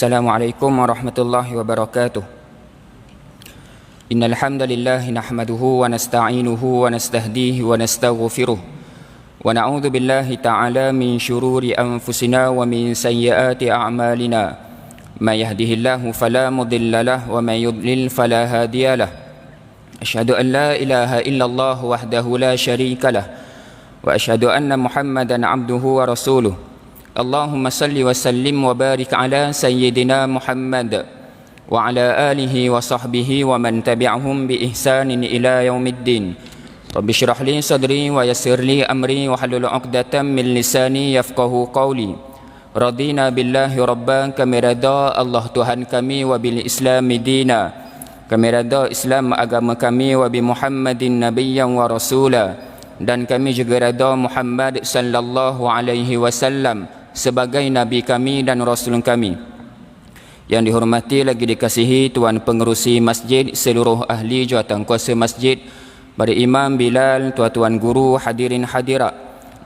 Assalamualaikum warahmatullahi wabarakatuh. Innal hamdalillah nahmaduhu wa nasta'inuhu wa nastahdihi wa nastaghfiruh wa na'udzu billahi ta'ala min shururi anfusina wa min sayyiati a'malina. May yahdihillahu fala mudilla lahu wa may yudlil fala hadiya lahu. Asyhadu an la ilaha illallah wahdahu la syarika lahu wa asyhadu anna Muhammadan 'abduhu wa rasuluh. Allahumma salli wa sallim wa barik ala sayyidina Muhammad wa ala alihi wa sahbihi wa man tabi'ahum bi ihsanin ila yaumiddin. Rabbi shrah li sadri wa yassir li amri wa hlul 'uqdatam min lisani yafqahu qawli. Radina billahi rabban, kami redha Allah Tuhan kami, wa bil Islam dina, kami redha Islam agama kami, wa bi Muhammadin nabiyyan wa rasula, dan kami juga redha Muhammad sallallahu alaihi wasallam sebagai nabi kami dan rasul kami. Yang dihormati lagi dikasihi tuan pengerusi masjid, seluruh ahli jawatankuasa masjid, para imam, bilal, tuan-tuan guru, hadirin hadirat,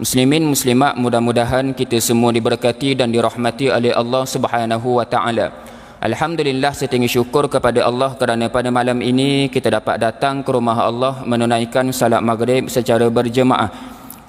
muslimin muslimat, mudah-mudahan kita semua diberkati dan dirahmati oleh Allah Subhanahu wa taala. Alhamdulillah, setinggi syukur kepada Allah kerana pada malam ini kita dapat datang ke rumah Allah menunaikan salat maghrib secara berjemaah.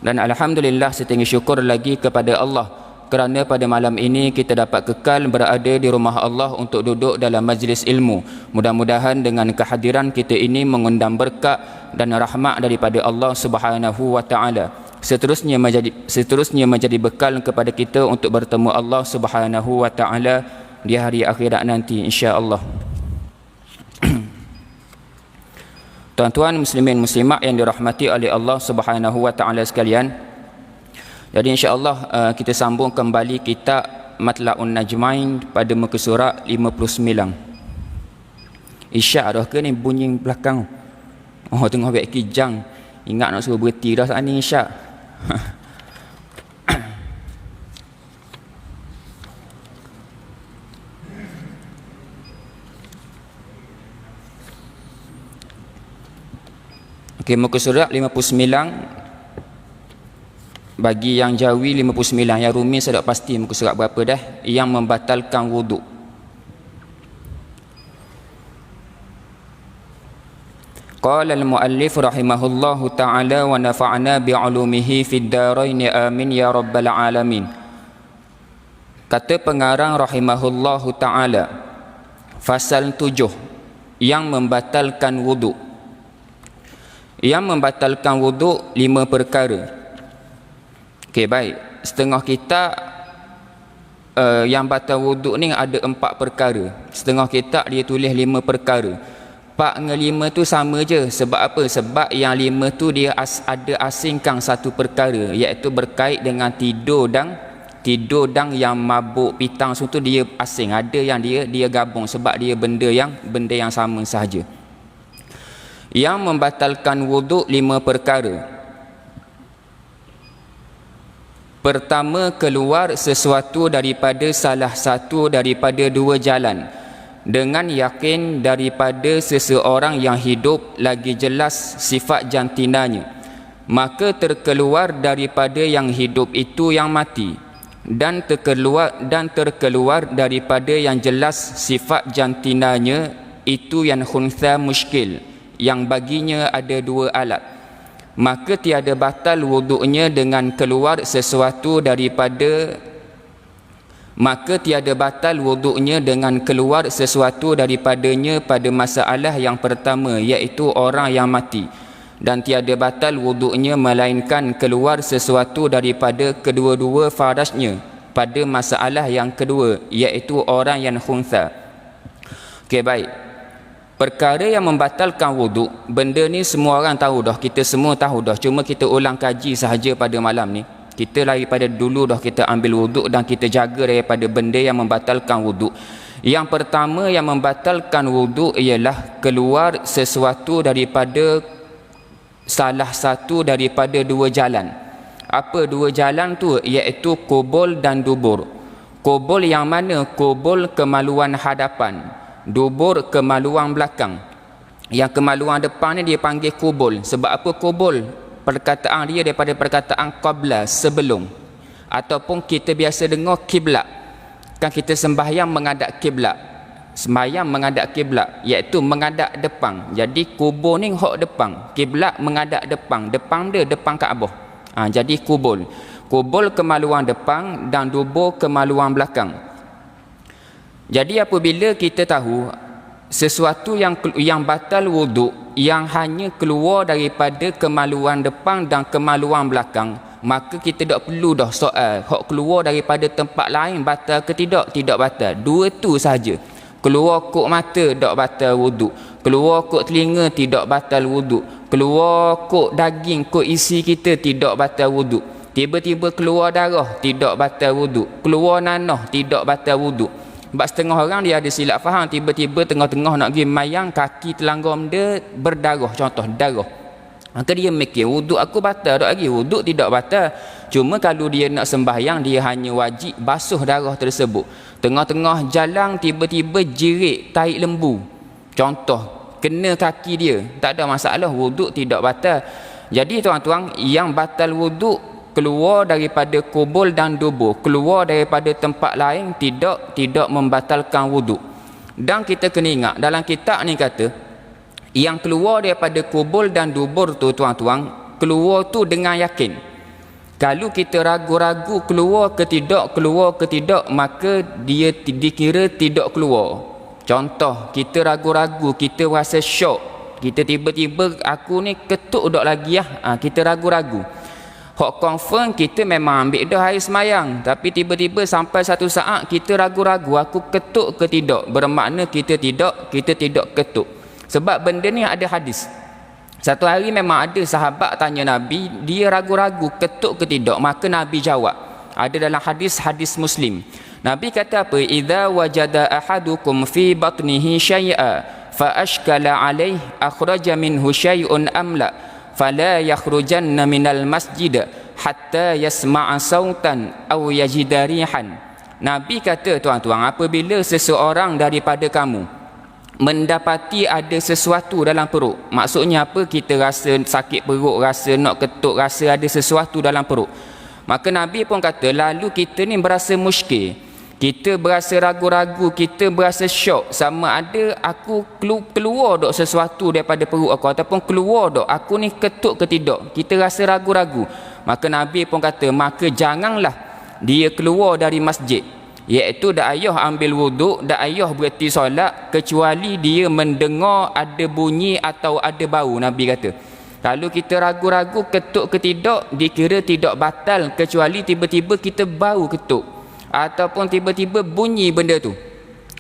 Dan alhamdulillah, setinggi syukur lagi kepada Allah kerana pada malam ini kita dapat kekal berada di rumah Allah untuk duduk dalam majlis ilmu. Mudah-mudahan dengan kehadiran kita ini mengundang berkat dan rahmat daripada Allah Subhanahu wa taala. Seterusnya menjadi bekal kepada kita untuk bertemu Allah Subhanahu wa taala di hari akhirat nanti, insya-Allah. Tuan-tuan muslimin muslimat yang dirahmati oleh Allah Subhanahu wa taala sekalian, jadi insya-Allah kita sambung kembali kitab Matla'un Najmain pada muka surat 59. Isyak dah ke ni bunyi belakang? Oh, tengah baik kijang. Ingat nak suruh berhenti dah saat ni isyak. Okey, muka surat 59. Bagi yang jawi 59, yang rumi saya tak pasti muka surat berapa dah. Yang membatalkan wuduk. Qala al-muallif rahimahullahu ta'ala wa nafa'na bi'ulumihi fid darain amin ya rabbal alamin. Kata pengarang rahimahullahu ta'ala, fasal 7, yang membatalkan wuduk. Yang membatalkan wuduk 5 perkara. Okey, baik. Setengah kitab yang batal wuduk ni ada 4 perkara. Setengah kitab dia tulis 5 perkara. 4 dengan 5 tu sama je. Sebab apa? Sebab yang 5 tu dia ada asingkan satu perkara, iaitu berkait dengan tidur dan yang mabuk pitang tu dia asing. Ada yang dia gabung sebab dia benda yang sama sahaja. Yang membatalkan wuduk 5 perkara. Pertama, keluar sesuatu daripada salah satu daripada 2 jalan dengan yakin daripada seseorang yang hidup lagi jelas sifat jantinanya, maka terkeluar daripada yang hidup itu yang mati, dan terkeluar daripada yang jelas sifat jantinanya itu yang khuntha muskil, yang baginya ada 2 alat. Maka tiada batal wuduknya dengan keluar sesuatu daripadanya pada masalah yang pertama, iaitu orang yang mati, dan tiada batal wuduknya melainkan keluar sesuatu daripada kedua-dua farasnya pada masalah yang kedua, iaitu orang yang khuntha. Okey, baik. Perkara yang membatalkan wuduk, benda ni semua orang tahu dah, kita semua tahu dah, cuma kita ulang kaji sahaja pada malam ni. Kita daripada dulu dah kita ambil wuduk dan kita jaga daripada benda yang membatalkan wuduk. Yang pertama yang membatalkan wuduk ialah keluar sesuatu daripada salah satu daripada 2 jalan. Apa 2 jalan tu? Iaitu kubul dan dubur. Kubul yang mana? Kubul kemaluan hadapan, dubur kemaluan belakang. Yang kemaluan depan ni dia panggil kubul. Sebab apa kubul? Perkataan dia daripada perkataan qabla, sebelum. Ataupun kita biasa dengar kiblat. Kan kita sembahyang menghadap kiblat. Sembahyang menghadap kiblat, iaitu menghadap depan. Jadi kubur ni hok depan, kiblat menghadap depan. Depan dia depan Kaabah. Jadi kubur. Kubur kemaluan depan dan dubur kemaluan belakang. Jadi apabila kita tahu sesuatu yang batal wuduk yang hanya keluar daripada kemaluan depan dan kemaluan belakang, maka kita tak perlu dah soal hak keluar daripada tempat lain batal ke tidak. Tidak batal. Dua tu saja. Keluar kok mata tak batal wuduk, keluar kok telinga tidak batal wuduk, keluar kok daging kok isi kita tidak batal wuduk, tiba-tiba keluar darah tidak batal wuduk, keluar nanah tidak batal wuduk. Sebab setengah orang dia ada silap faham, tiba-tiba tengah-tengah nak pergi mayang, kaki telanggam dia berdarah, contoh darah, maka dia mikir wuduk aku batal tak lagi. Wuduk tidak batal, cuma kalau dia nak sembahyang dia hanya wajib basuh darah tersebut. Tengah-tengah jalan tiba-tiba jerit tahi lembu, contoh kena kaki dia, tak ada masalah, wuduk tidak batal. Jadi tuan-tuan, yang batal wuduk keluar daripada kubul dan dubur, keluar daripada tempat lain tidak membatalkan wuduk. Dan kita kena ingat dalam kitab ni kata yang keluar daripada kubul dan dubur tu tuan-tuan, keluar tu dengan yakin. Kalau kita ragu-ragu keluar ke tidak, maka dia dikira tidak keluar. Contoh, kita ragu-ragu, kita rasa syok, kita tiba-tiba aku ni ketuk dok lagi kita ragu-ragu. Hak confirm kita memang ambil dah air semayang, tapi tiba-tiba sampai satu saat kita ragu-ragu aku ketuk ke tidak, bermakna kita tidak ketuk. Sebab benda ni ada hadis. Satu hari memang ada sahabat tanya Nabi, dia ragu-ragu ketuk ke tidak, maka Nabi jawab. Ada dalam hadis Muslim. Nabi kata apa? Idza wajada ahadukum fi batnihi syai'a fa ashkala alayhi akhraja minhu syai'un amla fala yakhrujanna minal masjid hatta yasma'a sautan aw yajida rihan. Nabi kata tuan-tuan, apabila seseorang daripada kamu mendapati ada sesuatu dalam perut, maksudnya apa? Kita rasa sakit perut, rasa nak ketuk, rasa ada sesuatu dalam perut, maka Nabi pun kata, lalu kita ni berasa muskil, kita berasa ragu-ragu, kita berasa syok, sama ada aku keluar dok sesuatu daripada perut aku ataupun keluar dok aku ni ketuk ke tidak, kita rasa ragu-ragu, maka Nabi pun kata, maka janganlah dia keluar dari masjid, iaitu dak ayah ambil wuduk, dak ayah berhenti solat, kecuali dia mendengar ada bunyi atau ada bau. Nabi kata, kalau kita ragu-ragu ketuk ke tidak, dikira tidak batal, kecuali tiba-tiba kita bau ketuk ataupun tiba-tiba bunyi benda tu.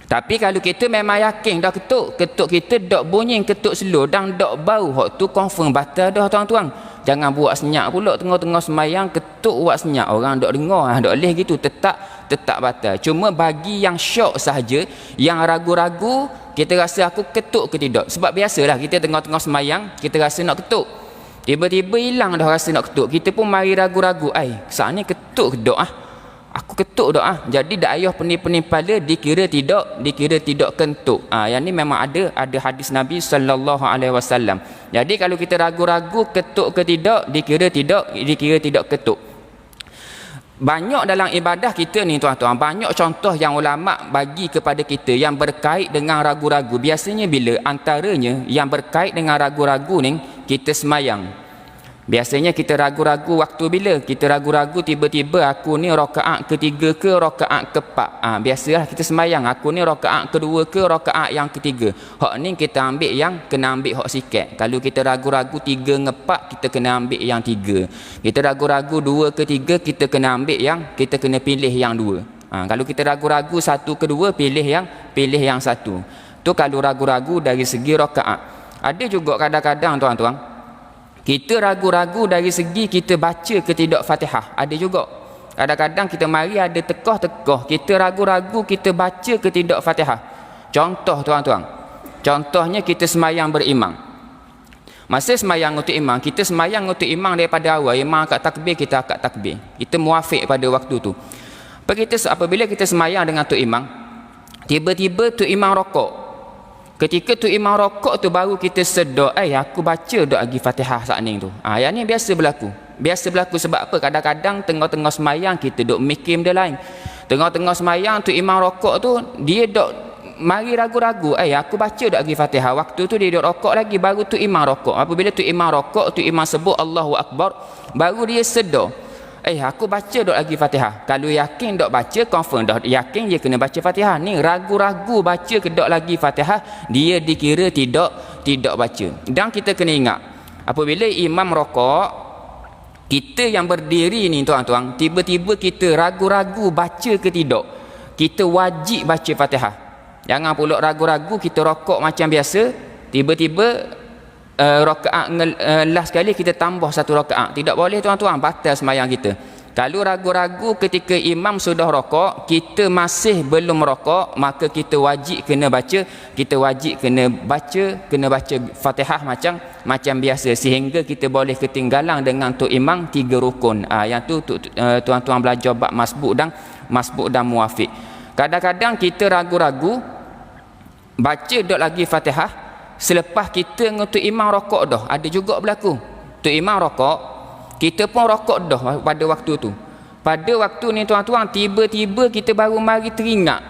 Tapi kalau kita memang yakin dah ketuk kita dak bunyi, ketuk slow dan dak bau, hak tu confirm batal dah tuan-tuan. Jangan buat senyap pula tengah-tengah semayang ketuk buat senyap, orang dak dengar, dak boleh gitu, tetap batal. Cuma bagi yang syok sahaja, yang ragu-ragu, kita rasa aku ketuk ke tidak. Sebab biasalah kita tengah-tengah semayang, kita rasa nak ketuk, tiba-tiba hilang dah rasa nak ketuk, kita pun mari ragu-ragu, saat ni ketuk ke tak aku ketuk dak Jadi dak ayah pening-pening kepala, dikira tidak kentuk. Yang ni memang ada hadis Nabi sallallahu alaihi wasallam. Jadi kalau kita ragu-ragu ketuk ke tidak, dikira tidak ketuk. Banyak dalam ibadah kita ni tuan-tuan, banyak contoh yang ulama bagi kepada kita yang berkait dengan ragu-ragu. Biasanya bila antaranya yang berkait dengan ragu-ragu ni, kita semayang. Biasanya kita ragu-ragu waktu bila? Kita ragu-ragu tiba-tiba aku ni rakaat ketiga ke rakaat keempat. Biasalah kita semayang, aku ni rakaat kedua ke rakaat yang ketiga. Hak ni kita ambil yang kena ambil hak sikit. Kalau kita ragu-ragu tiga ngepak, kita kena ambil yang tiga. Kita ragu-ragu dua ke tiga, kita kena ambil yang, kita kena pilih yang dua. Kalau kita ragu-ragu satu ke dua, pilih yang satu. Tu kalau ragu-ragu dari segi rakaat. Ada juga kadang-kadang tuan-tuan, kita ragu-ragu dari segi kita baca ke tidak Fatihah. Ada juga. Kadang-kadang kita mari ada tekah-tekah, kita ragu-ragu kita baca ke tidak Fatihah. Contoh tuan-tuan, contohnya kita semayang berimam. Masa semayang untuk imam, kita semayang untuk imam daripada awal, imam akad takbir, kita akad takbir. Kita muafiq pada waktu tu. Apabila kita semayang dengan tu imam, tiba-tiba tu imam rokok. Ketika tu imam rokok tu baru kita sedar, aku baca dak lagi Fatihah saat ni tu. Yang ni biasa berlaku sebab apa? Kadang-kadang tengah-tengah semayang kita duk mikir benda lain. Tengah-tengah semayang tu imam rokok tu, dia dok mari ragu-ragu, aku baca dok lagi Fatihah. Waktu tu dia dok rokok lagi, baru tu imam rokok. Apabila tu imam rokok, tu imam sebut Allahu Akbar, baru dia sedar, aku baca dok lagi Fatihah. Kalau yakin dok baca, confirm dah yakin dia kena baca Fatihah. Ni ragu-ragu baca ke dok lagi Fatihah, dia dikira tidak baca. Dan kita kena ingat, apabila imam rokok, kita yang berdiri ni tuan-tuan, tiba-tiba kita ragu-ragu baca ke tidak, kita wajib baca Fatihah. Jangan pula ragu-ragu kita rokok macam biasa, tiba-tiba rakaat last sekali kita tambah satu rakaat. Tidak boleh tuan-tuan, batal sembahyang kita. Kalau ragu-ragu ketika imam sudah rokok, kita masih belum rokok, maka kita wajib kena baca, kena baca Fatihah macam biasa, sehingga kita boleh ketinggalan dengan tok imam 3 rukun. Yang tu tuan-tuan belajar bab masbuk dan muafiq. Kadang-kadang kita ragu-ragu baca dok lagi Fatihah selepas kita dengan tok imam rokok dah. Ada juga berlaku, tok imam rokok, kita pun rokok dah pada waktu tu. Pada waktu ni tuan-tuan, tiba-tiba kita baru mari teringat,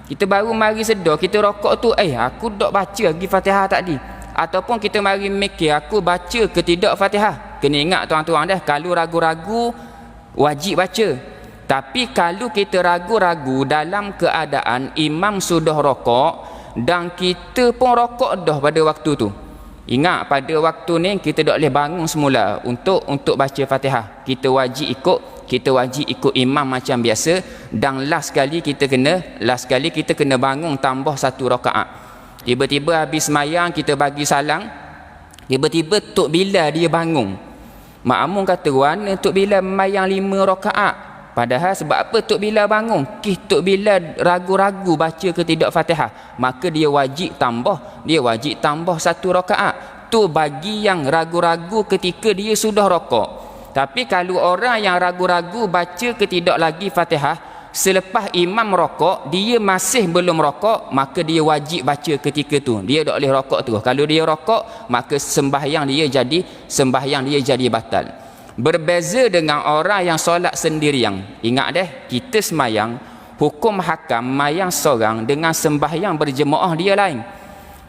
kita baru mari sedar, kita rokok tu, aku dok baca lagi Fatihah tadi. Ataupun kita mari mikir, aku baca ke tidak Fatihah. Kena ingat tuan-tuan dah, kalau ragu-ragu wajib baca. Tapi kalau kita ragu-ragu dalam keadaan imam sudah rokok dan kita pun rokok dah pada waktu tu, ingat pada waktu ni kita tak boleh bangun semula untuk baca Fatihah. Kita wajib ikut imam macam biasa. Dan last kali kita kena bangun tambah satu rakaat. Tiba-tiba habis semayang kita bagi salam, tiba-tiba Tok Bilal dia bangun. Makmum kata, "Wana Tok Bilal semayang 5 rakaat." Padahal sebab apa Tok Bilal bangun? Tok Bilal ragu-ragu baca ke tidak Fatihah, maka dia wajib tambah satu rakaat. Tu bagi yang ragu-ragu ketika dia sudah rokok. Tapi kalau orang yang ragu-ragu baca ke tidak lagi Fatihah selepas imam rokok, dia masih belum rokok, maka dia wajib baca ketika tu. Dia tak boleh rokok terus. Kalau dia rokok, maka sembahyang dia jadi batal. Berbeza dengan orang yang solat sendirian. Ingat deh, kita semayang, hukum hakam mayang seorang dengan sembahyang berjemaah dia lain.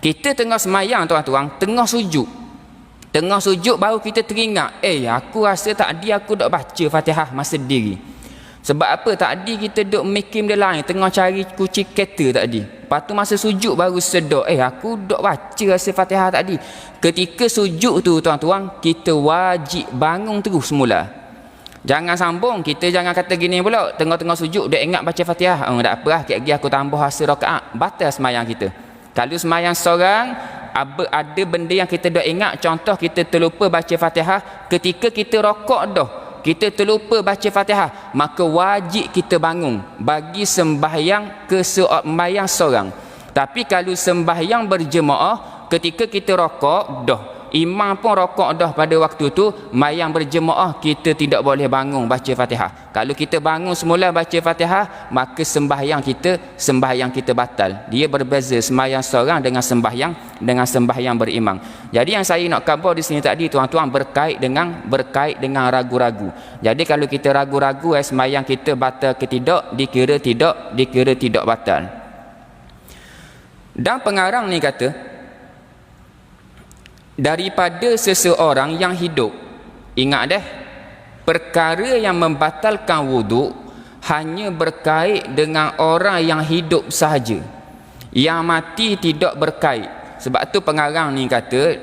Kita tengah semayang tuan-tuan, tengah sujud baru kita teringat, aku rasa tadi aku dok baca Fatihah masa diri. Sebab apa? Tadi kita duk mikir dia lain, tengah cari kunci kereta tadi. Lepas tu masa sujud baru sedar, aku duk baca rasa Fatihah tadi. Ketika sujud tu tuan-tuan, kita wajib bangun terus semula. Jangan sambung, kita jangan kata gini pula, tengah-tengah sujud dia ingat baca Fatihah. Tak apa lah, lagi aku tambah rasa rakaat. Batal semayang kita. Kalau semayang seorang, ada benda yang kita duk ingat, contoh kita terlupa baca Fatihah ketika kita rokok dah, kita terlupa baca Fatihah, maka wajib kita bangun bagi sembahyang sembahyang seorang. Tapi kalau sembahyang berjemaah, ketika kita rokok dah, imam pun rokok dah pada waktu tu, mayang berjemaah, kita tidak boleh bangun baca Fatihah. Kalau kita bangun semula baca Fatihah, maka sembahyang kita batal. Dia berbeza sembahyang seorang dengan sembahyang berimam. Jadi yang saya nak khabar di sini tadi tuan-tuan berkait dengan ragu-ragu. Jadi kalau kita ragu-ragu sembahyang kita batal ke tidak, dikira tidak batal. Dan pengarang ni kata, daripada seseorang yang hidup, ingat deh, perkara yang membatalkan wuduk hanya berkait dengan orang yang hidup sahaja. Yang mati tidak berkait. Sebab tu pengarang ni kata,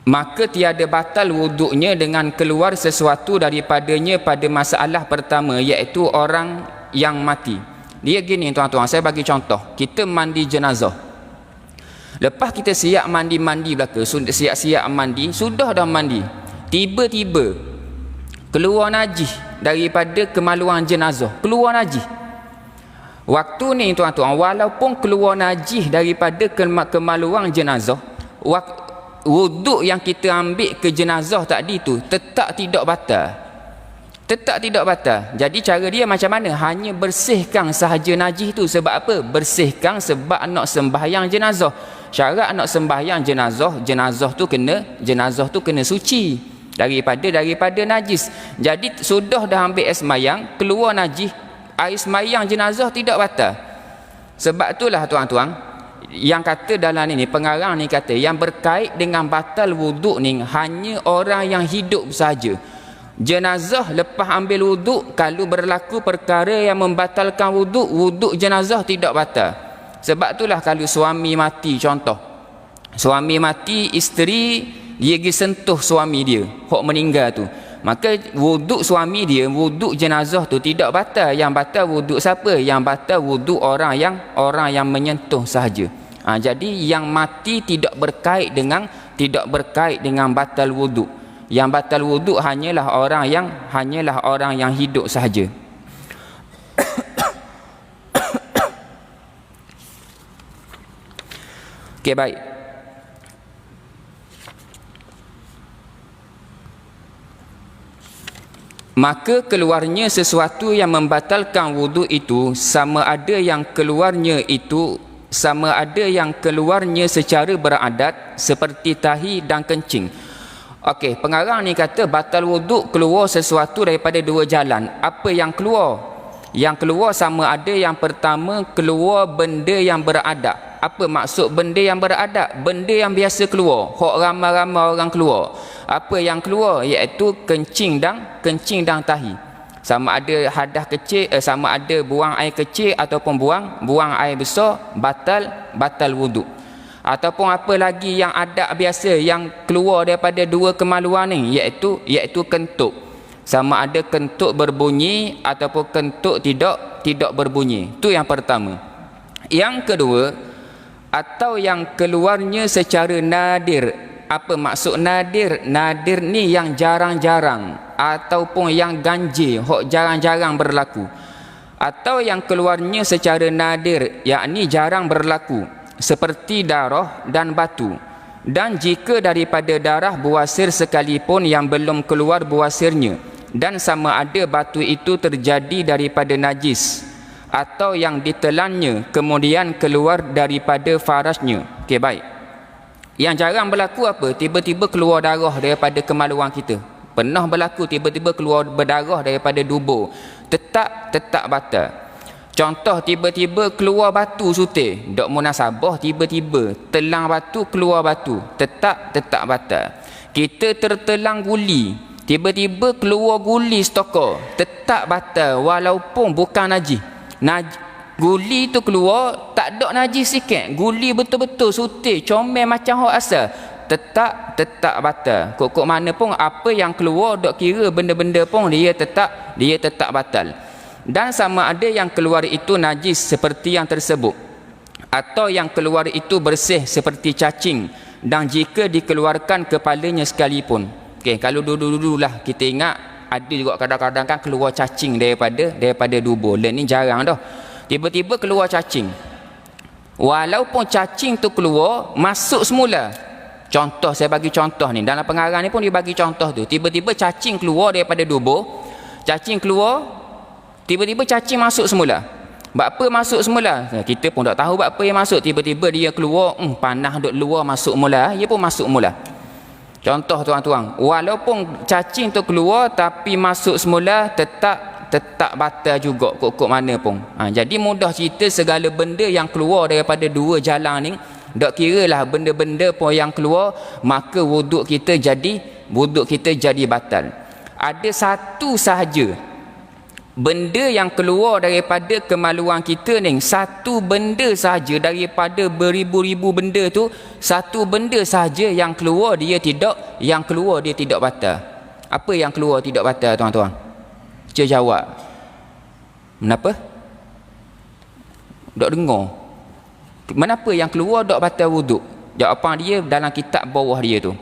maka tiada batal wuduknya dengan keluar sesuatu daripadanya pada masalah pertama, iaitu orang yang mati. Dia gini tuan-tuan, saya bagi contoh. Kita mandi jenazah. Lepas kita siap mandi belaka, siap mandi, sudah dah mandi, tiba-tiba keluar najis daripada kemaluan jenazah, keluar najis. Waktu ni tuan-tuan, walaupun keluar najis daripada kemaluan jenazah, wuduk yang kita ambil ke jenazah tadi tu tetap tidak batal. Jadi cara dia macam mana? Hanya bersihkan sahaja najis tu. Sebab apa? Bersihkan sebab nak sembahyang jenazah. Syarat nak sembahyang jenazah tu kena suci. daripada najis. Jadi sudah dah ambil air semayang, keluar najis, air semayang jenazah tidak batal. Sebab itulah tuan-tuan, yang kata dalam ini, pengarang ni kata yang berkait dengan batal wuduk ni hanya orang yang hidup saja. Jenazah lepas ambil wuduk, kalau berlaku perkara yang membatalkan wuduk, wuduk jenazah tidak batal. Sebab itulah kalau suami mati, contoh suami mati, isteri dia pergi sentuh suami dia hok meninggal tu, maka wuduk suami dia, wuduk jenazah tu tidak batal. Yang batal wuduk siapa? Yang batal wuduk orang yang menyentuh sahaja. Jadi yang mati tidak berkait dengan batal wuduk. Yang batal wuduk hanyalah orang yang hidup sahaja. Okey, baik. Maka keluarnya sesuatu yang membatalkan wuduk itu sama ada yang keluarnya secara beradat seperti tahi dan kencing. Okey, pengarang ni kata batal wuduk keluar sesuatu daripada dua jalan. Apa yang keluar? Yang keluar sama ada yang pertama keluar benda yang beradab. Apa maksud benda yang beradab? Benda yang biasa keluar, hok ramai-ramai orang keluar. Apa yang keluar? Iaitu kencing dan tahi. Sama ada hadas kecil, sama ada buang air kecil ataupun buang air besar, batal wuduk. Ataupun apa lagi yang adab biasa yang keluar daripada dua kemaluan ni, iaitu kentut. Sama ada kentut berbunyi ataupun kentut tidak berbunyi. Itu yang pertama. Yang kedua, atau yang keluarnya secara nadir. Apa maksud nadir? Nadir ni yang jarang-jarang ataupun yang ganjil, hok jarang-jarang berlaku. Atau yang keluarnya secara nadir, yakni jarang berlaku, seperti darah dan batu. Dan jika daripada darah buasir sekalipun yang belum keluar buasirnya, dan sama ada batu itu terjadi daripada najis, atau yang ditelannya kemudian keluar daripada farasnya. Okey, baik. Yang jarang berlaku apa? Tiba-tiba keluar darah daripada kemaluan kita. Pernah berlaku tiba-tiba keluar berdarah daripada dubur. Tetap batal. Contoh, tiba-tiba keluar batu sutir, dok munasabah, tiba-tiba telang batu, keluar batu, tetap batal. Kita tertelang guli, tiba-tiba keluar guli stokor, tetap batal walaupun bukan najis. Guli tu keluar tak ada najis sikit, guli betul-betul sutir, comel macam hok asal, tetap batal. Kok mana pun apa yang keluar, dok kira benda-benda pun dia tetap batal. Dan sama ada yang keluar itu najis seperti yang tersebut, atau yang keluar itu bersih seperti cacing, dan jika dikeluarkan kepalanya sekalipun. Okey, kalau dulu-dululah kita ingat ada juga kadang-kadang kan keluar cacing daripada dubur. Ni jarang dah. Tiba-tiba keluar cacing. Walaupun cacing tu keluar, masuk semula. Contoh, saya bagi contoh ni. Dalam pengarang ni pun dia bagi contoh tu. Tiba-tiba cacing keluar daripada dubur. Cacing keluar, tiba-tiba cacing masuk semula. Apa masuk semula? Kita pun tak tahu apa yang masuk. Tiba-tiba dia keluar, panah duk luar masuk mula. Dia pun masuk mula. Contoh tuan-tuan, walaupun cacing tu keluar tapi masuk semula, tetap batal juga kok mana pun. Jadi mudah cerita, segala benda yang keluar daripada dua jalan ni, tak kira lah benda-benda pun yang keluar, maka wuduk kita jadi batal. Ada satu sahaja benda yang keluar daripada kemaluan kita ni, satu benda sahaja daripada beribu-ribu benda tu, satu benda sahaja yang keluar dia tidak batal. Apa yang keluar tidak batal tuan-tuan? Cuba jawab. Kenapa? Tak dengar. Kenapa yang keluar tak batal wuduk? Jawapan dia dalam kitab bawah dia tu.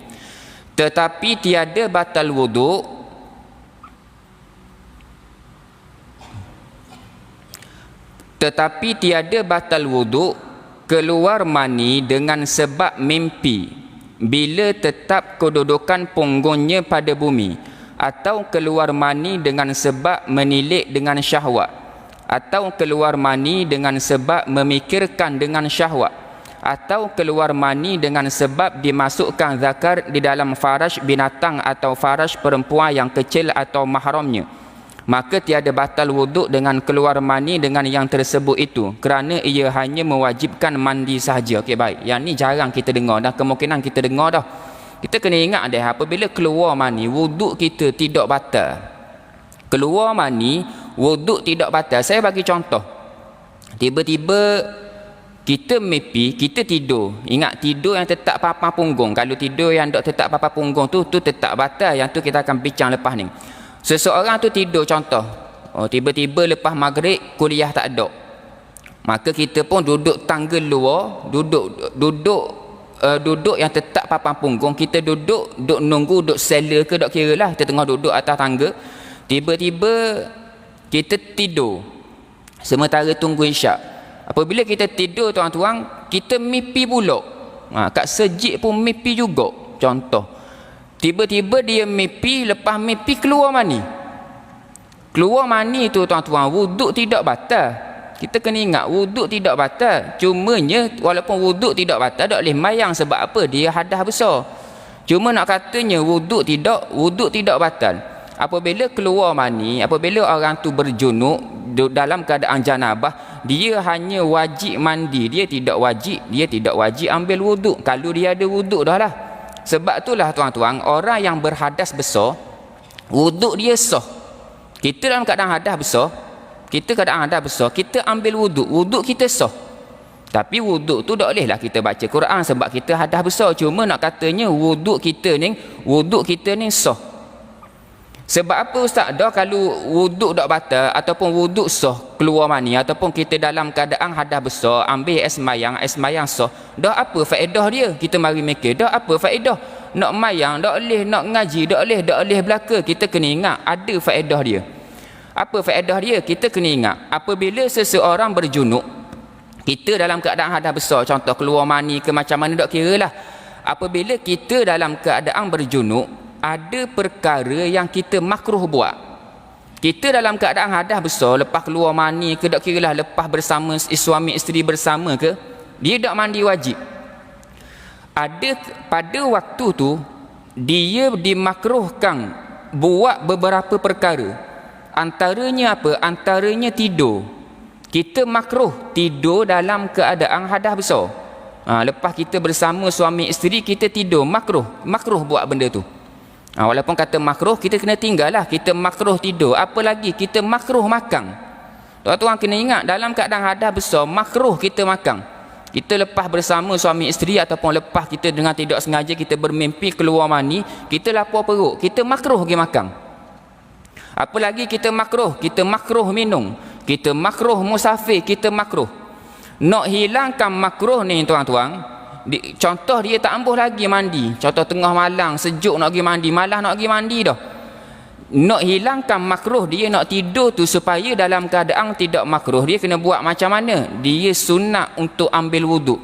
Tetapi tiada batal wuduk keluar mani dengan sebab mimpi bila tetap kedudukan punggungnya pada bumi, atau keluar mani dengan sebab menilik dengan syahwat, atau keluar mani dengan sebab memikirkan dengan syahwat, atau keluar mani dengan sebab dimasukkan zakar di dalam faraj binatang atau faraj perempuan yang kecil atau mahramnya, maka tiada batal wuduk dengan keluar mani dengan yang tersebut itu, kerana ia hanya mewajibkan mandi sahaja. Okey, baik. Yang ni jarang kita dengar dah, kemungkinan kita dengar dah. Kita kena ingat dah, apabila keluar mani, wuduk kita tidak batal. Keluar mani, wuduk tidak batal. Saya bagi contoh. Tiba-tiba kita mimpi, kita tidur. Ingat, tidur yang tetap papan punggung. Kalau tidur yang tak tetap papan punggung tu tetap batal. Yang tu kita akan bincang lepas ni. Seseorang tu tidur contoh. Tiba-tiba lepas maghrib kuliah tak ada. Maka kita pun duduk tangga luar, duduk yang tetap papan punggung. Kita duduk nunggu, duduk sela ke, duduk kira lah. Kita tengah duduk atas tangga. Tiba-tiba kita tidur sementara tunggu isyak. Apabila kita tidur tuan-tuan, kita mimpi pula. Kat sejik pun mimpi juga. Contoh, tiba-tiba dia mimpi, lepas mimpi keluar mani. Keluar mani tu tuan-tuan, wuduk tidak batal. Kita kena ingat, wuduk tidak batal. Cumanya, walaupun wuduk tidak batal, tak boleh mayang. Sebab apa? Dia hadas besar. Cuma nak katanya, wuduk tidak batal. Apabila keluar mani, apabila orang tu berjunuk dalam keadaan janabah, dia hanya wajib mandi, dia tidak wajib ambil wuduk. Kalau dia ada wuduk dah lah. Sebab itulah tuan-tuan, orang yang berhadas besar, wuduk dia sah. Kita dalam keadaan hadas besar, kita ambil wuduk kita sah. Tapi wuduk tu tak boleh lah kita baca Quran sebab kita hadas besar. Cuma nak katanya wuduk kita ni sah. Sebab apa ustaz? Dah kalau wuduk tak batal ataupun wuduk sah keluar mani, ataupun kita dalam keadaan hadas besar ambil air semayang sah, dah apa faedah dia? Kita mari mikir, dah apa faedah? Nak mayang tak boleh, nak ngaji tak boleh belaka. Kita kena ingat ada faedah dia. Apa faedah dia? Kita kena ingat, apabila seseorang berjunuk, kita dalam keadaan hadas besar, contoh keluar mani ke macam mana tak kira lah. Apabila kita dalam keadaan berjunuk, ada perkara yang kita makruh buat. Kita dalam keadaan hadas besar, lepas keluar mani ke, tak kira lah, lepas bersama suami isteri bersama ke, dia tak mandi wajib. Ada pada waktu tu, dia dimakruhkan buat beberapa perkara. Antaranya apa? Antaranya tidur. Kita makruh tidur dalam keadaan hadas besar. Lepas kita bersama suami isteri, kita tidur, makruh buat benda tu. Walaupun kata makruh, kita kena tinggal lah. Kita makruh tidur, apa lagi kita makruh makan. Tuan-tuan kena ingat, dalam keadaan hadas besar, makruh kita makan. Kita lepas bersama suami isteri ataupun lepas kita dengan tidak sengaja kita bermimpi keluar mani, kita lapar perut, kita makruh pergi makan. Apa lagi kita makruh minum, kita makruh musafir, kita makruh. Nak hilangkan makruh ni tuan-tuan, contoh dia tak ambuh lagi mandi, contoh tengah malam sejuk nak pergi mandi, malah nak pergi mandi dah. Nak hilangkan makruh dia nak tidur tu supaya dalam keadaan tidak makruh, dia kena buat macam mana? Dia sunat untuk ambil wuduk.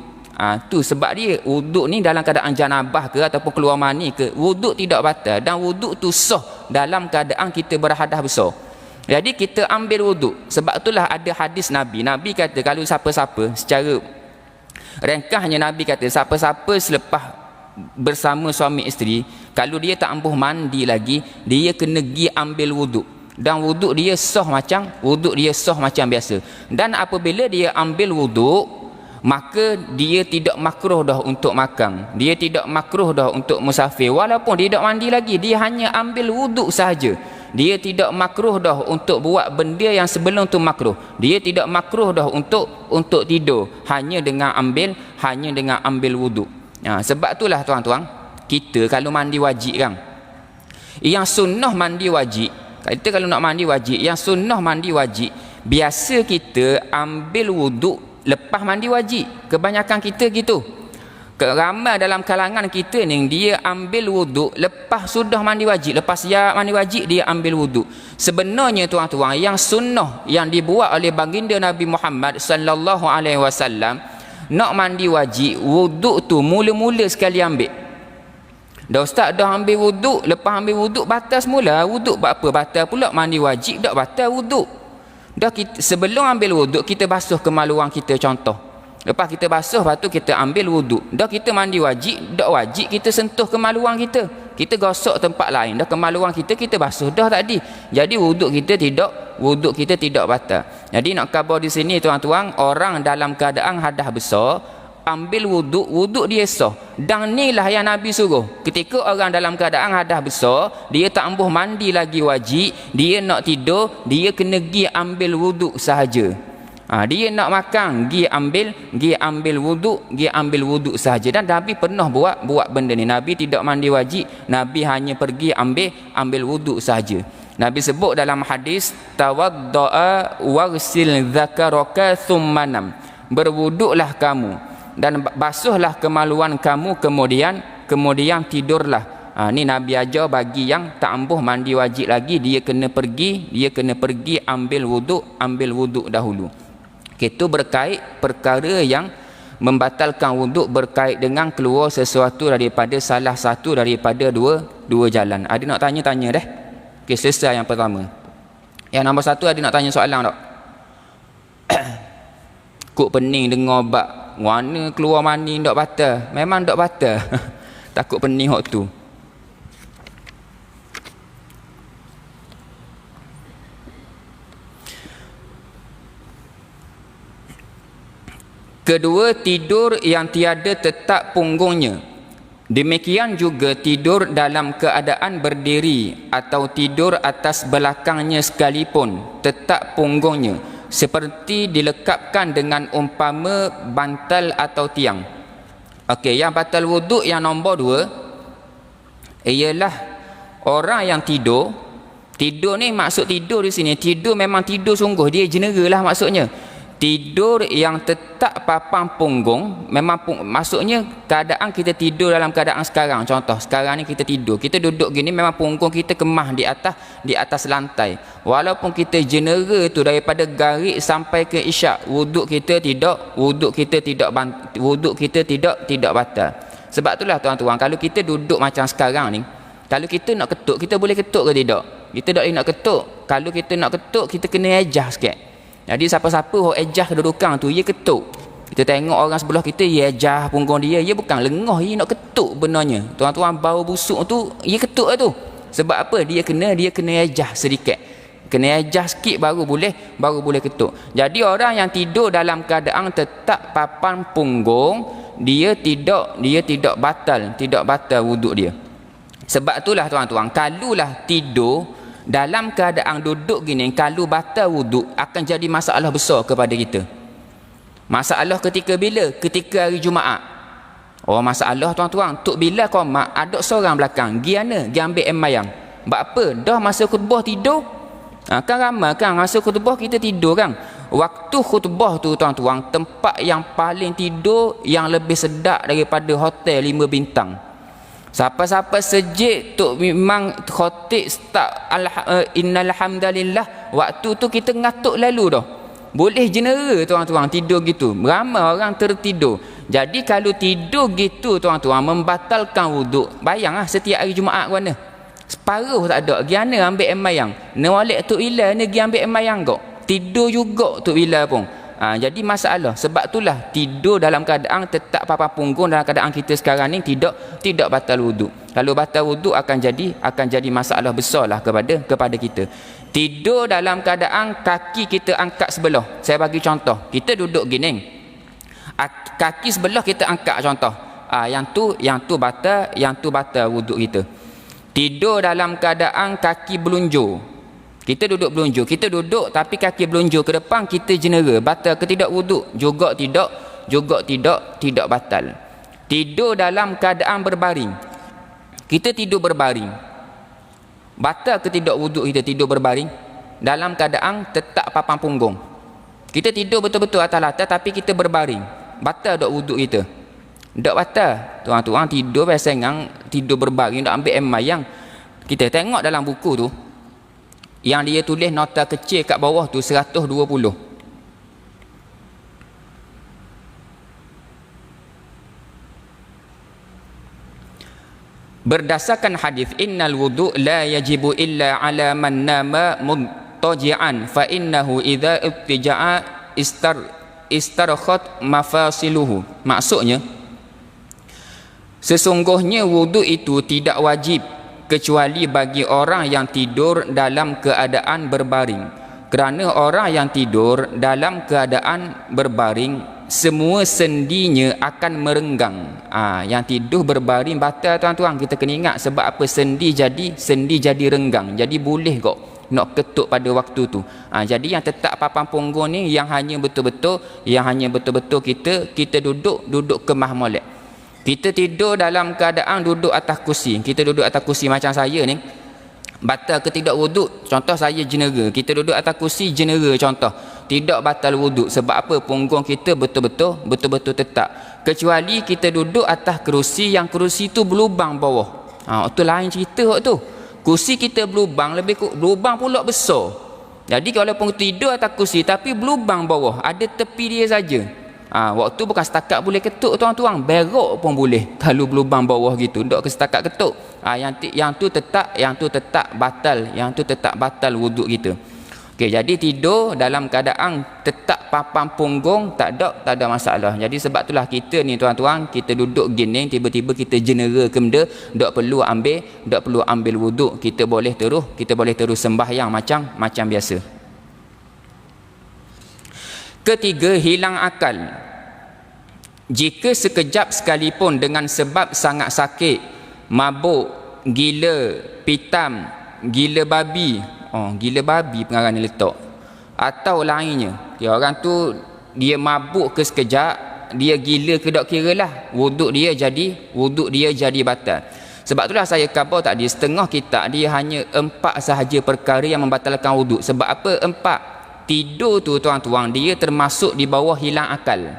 Tu sebab dia wuduk ni dalam keadaan janabah ke ataupun keluar mani ke, wuduk tidak batal dan wuduk tu sah dalam keadaan kita berhadas besar. Jadi kita ambil wuduk. Sebab itulah ada hadis Nabi kata kalau siapa-siapa, secara ringkasnya Nabi kata, siapa-siapa selepas bersama suami isteri, kalau dia tak ambuh mandi lagi, dia kena pergi ambil wuduk. Dan wuduk dia sah macam biasa. Dan apabila dia ambil wuduk, maka dia tidak makruh dah untuk makan, dia tidak makruh dah untuk musafir. Walaupun dia tak mandi lagi, dia hanya ambil wuduk sahaja. Dia tidak makruh dah untuk buat benda yang sebelum tu makruh. Dia tidak makruh dah untuk tidur, hanya dengan ambil wuduk. Sebab itulah tuan-tuan, kita kalau mandi wajib kan, yang sunnah mandi wajib, kita kalau nak mandi wajib, yang sunnah mandi wajib, biasa kita ambil wuduk lepas mandi wajib. Kebanyakan kita gitu. Ramai dalam kalangan kita ni, dia ambil wuduk lepas sudah mandi wajib, lepas siap mandi wajib dia ambil wuduk. Sebenarnya tuan-tuan, yang sunnah yang dibuat oleh baginda Nabi Muhammad sallallahu alaihi wasallam, nak mandi wajib, wuduk tu mula-mula sekali ambil. Dah ustaz dah ambil wuduk, lepas ambil wuduk batal semula. Wuduk buat apa? Batal pula. Mandi wajib tak batal wuduk. Dah kita, sebelum ambil wuduk, kita basuh kemaluan kita contoh. Lepas kita basuh, lepas tu kita ambil wuduk. Dah kita mandi wajib, dah wajib kita sentuh kemaluan kita. Kita gosok tempat lain, dah kemaluan kita basuh dah tadi. Jadi wuduk kita tidak batal. Jadi nak khabar di sini tuan-tuan, orang dalam keadaan hadas besar ambil wuduk dia sah. Dan inilah yang Nabi suruh. Ketika orang dalam keadaan hadas besar, dia tak ambuh mandi lagi wajib, dia nak tidur, dia kena pergi ambil wuduk sahaja. Dia nak makan, pergi ambil wuduk sahaja. Dan Nabi pernah buat benda ni. Nabi tidak mandi wajib, Nabi hanya pergi ambil wuduk sahaja. Nabi sebut dalam hadis, tawadda'a waghsil dzakaraka thumma nam. Berwuduklah kamu dan basuhlah kemaluan kamu, kemudian tidurlah. Ni Nabi ajar bagi yang tak ambuh mandi wajib lagi, dia kena pergi ambil wuduk dahulu. Itu berkait perkara yang membatalkan wuduk berkait dengan keluar sesuatu daripada salah satu daripada dua jalan. Ada nak tanya-tanya dah? Okey, selesai yang pertama. Yang nombor satu, ada nak tanya soalan tak? Kuk pening dengar bab warna keluar mani tak batal. Memang tak batal. Takut pening hok tu. Kedua, tidur yang tiada tetap punggungnya. Demikian juga tidur dalam keadaan berdiri atau tidur atas belakangnya sekalipun tetap punggungnya, seperti dilekapkan dengan umpama bantal atau tiang. Okey, yang batal wuduk yang nombor 2 ialah orang yang tidur ni, maksud tidur di sini, tidur memang tidur sungguh, dia jenera lah maksudnya. Tidur yang tetap papan punggung, memang maksudnya keadaan kita tidur dalam keadaan sekarang. Contoh, sekarang ni kita tidur, kita duduk gini, memang punggung kita kemah di atas lantai. Walaupun kita jenera tu daripada garik sampai ke isyak, wuduk kita tidak batal. Sebab itulah tuan-tuan, kalau kita duduk macam sekarang ni, kalau kita nak ketuk, kita boleh ketuk ke tidak? Kita tak boleh nak ketuk. Kalau kita nak ketuk, kita kena ejah sikit. Jadi siapa-siapa yang ejah kedudukan tu, dia ketuk. Kita tengok orang sebelah kita, dia ejah punggung dia bukan lengah, dia nak ketuk benarnya. Tuan-tuan, bau busuk tu, dia ketuk tu. Sebab apa? Dia kena ejah sedikit. Kena ejah sikit baru boleh ketuk. Jadi orang yang tidur dalam keadaan tetap papan punggung, dia tidak batal wuduk dia. Sebab itulah tuan-tuan, kalulah tidur dalam keadaan duduk gini, kalau batal wuduk, akan jadi masalah besar kepada kita. Masalah ketika bila? Ketika hari Jumaat. Oh, masalah tuan-tuan, Tok Bilal qomat, ada seorang belakang, gi ambil emmayang. Sebab apa? Dah masa khutbah tidur. Kan ramai kan, masa khutbah kita tidur kan. Waktu khutbah tu tuan-tuan, tempat yang paling tidur yang lebih sedap daripada hotel 5 bintang. Siapa-siapa sejid tu memang khotib start innal hamdalillah, waktu tu kita ngatuk lalu dah. Boleh jenera tuan-tuan tidur gitu. Ramai orang tertidur. Jadi kalau tidur gitu tuan-tuan membatalkan wuduk. Bayanglah setiap hari Jumaat mana? Separuh tak ada. Giana ambil emmayang. Nawalik Tok Bilal ni gi ambil emmayang kok. Tidur juga Tok Bilal pun. Jadi masalah. Sebab itulah tidur dalam keadaan tetap papan punggung dalam keadaan kita sekarang ni tidak batal wuduk. Kalau batal wuduk akan jadi masalah besarlah kepada kita. Tidur dalam keadaan kaki kita angkat sebelah. Saya bagi contoh. Kita duduk gini. Kaki sebelah kita angkat contoh. Yang tu batal wuduk kita. Tidur dalam keadaan kaki belunjur. Kita duduk belunjur, kita duduk tapi kaki belunjur ke depan, kita jenera, batal ke tidak wuduk? Juga tidak batal. Tidur dalam keadaan berbaring. Kita tidur berbaring. Batal ke tidak wuduk kita tidur berbaring? Dalam keadaan tetap papan punggung. Kita tidur betul-betul atas lantai tapi kita berbaring. Batal tak wuduk kita? Tak batal. Tuan-tuan tidur biasa dengan tidur berbaring, tak ambil emmayang. Kita tengok dalam buku tu, yang dia tulis nota kecil kat bawah tu 120. Berdasarkan hadis innal wudu' la yajibu illa ala man nama muttaji'an fa innahu idza ibtija'a istarkhat mafasiluhu. Maksudnya, sesungguhnya wuduk itu tidak wajib kecuali bagi orang yang tidur dalam keadaan berbaring. Kerana orang yang tidur dalam keadaan berbaring, semua sendinya akan merenggang. Yang tidur berbaring batal tuan-tuan. Kita kena ingat sebab apa sendi jadi renggang. Jadi boleh kok nak ketuk pada waktu tu. Jadi yang tetap papan punggung ni yang hanya betul-betul kita duduk kemah molek. Kita tidur dalam keadaan duduk atas kursi. Kita duduk atas kursi macam saya ni, batal ke tidak wuduk? Contoh saya jenera, kita duduk atas kursi jenera contoh, tidak batal wuduk. Sebab apa? Punggung kita betul-betul tetap. Kecuali kita duduk atas kerusi yang kerusi tu berlubang bawah. Itu lain cerita tu. Kursi kita berlubang, berlubang pula besar. Jadi walaupun tidur atas kursi tapi berlubang bawah, ada tepi dia saja. Waktu bukan setakat boleh ketuk tuan-tuan, berok pun boleh kalau berlubang bawah gitu, tak ke setakat ketuk. Yang tu tetap batal wuduk kita. Okey, jadi tidur dalam keadaan tetap papan punggung tak ada masalah. Jadi sebab itulah kita ni tuan-tuan, kita duduk gini tiba-tiba kita jenera ke benda, tak perlu ambil wuduk, kita boleh terus sembahyang macam biasa. Ketiga, hilang akal. Jika sekejap sekalipun dengan sebab sangat sakit, mabuk, gila, pitam, gila babi, gila babi pengarang ni letak, atau lainnya. Orang tu dia mabuk ke sekejap, dia gila ke tak kira lah, wuduk dia jadi batal. Sebab itulah saya khabar tadi setengah kitab dia hanya 4 sahaja perkara yang membatalkan wuduk. Sebab apa 4? Tidur tu tuan-tuan, dia termasuk di bawah hilang akal.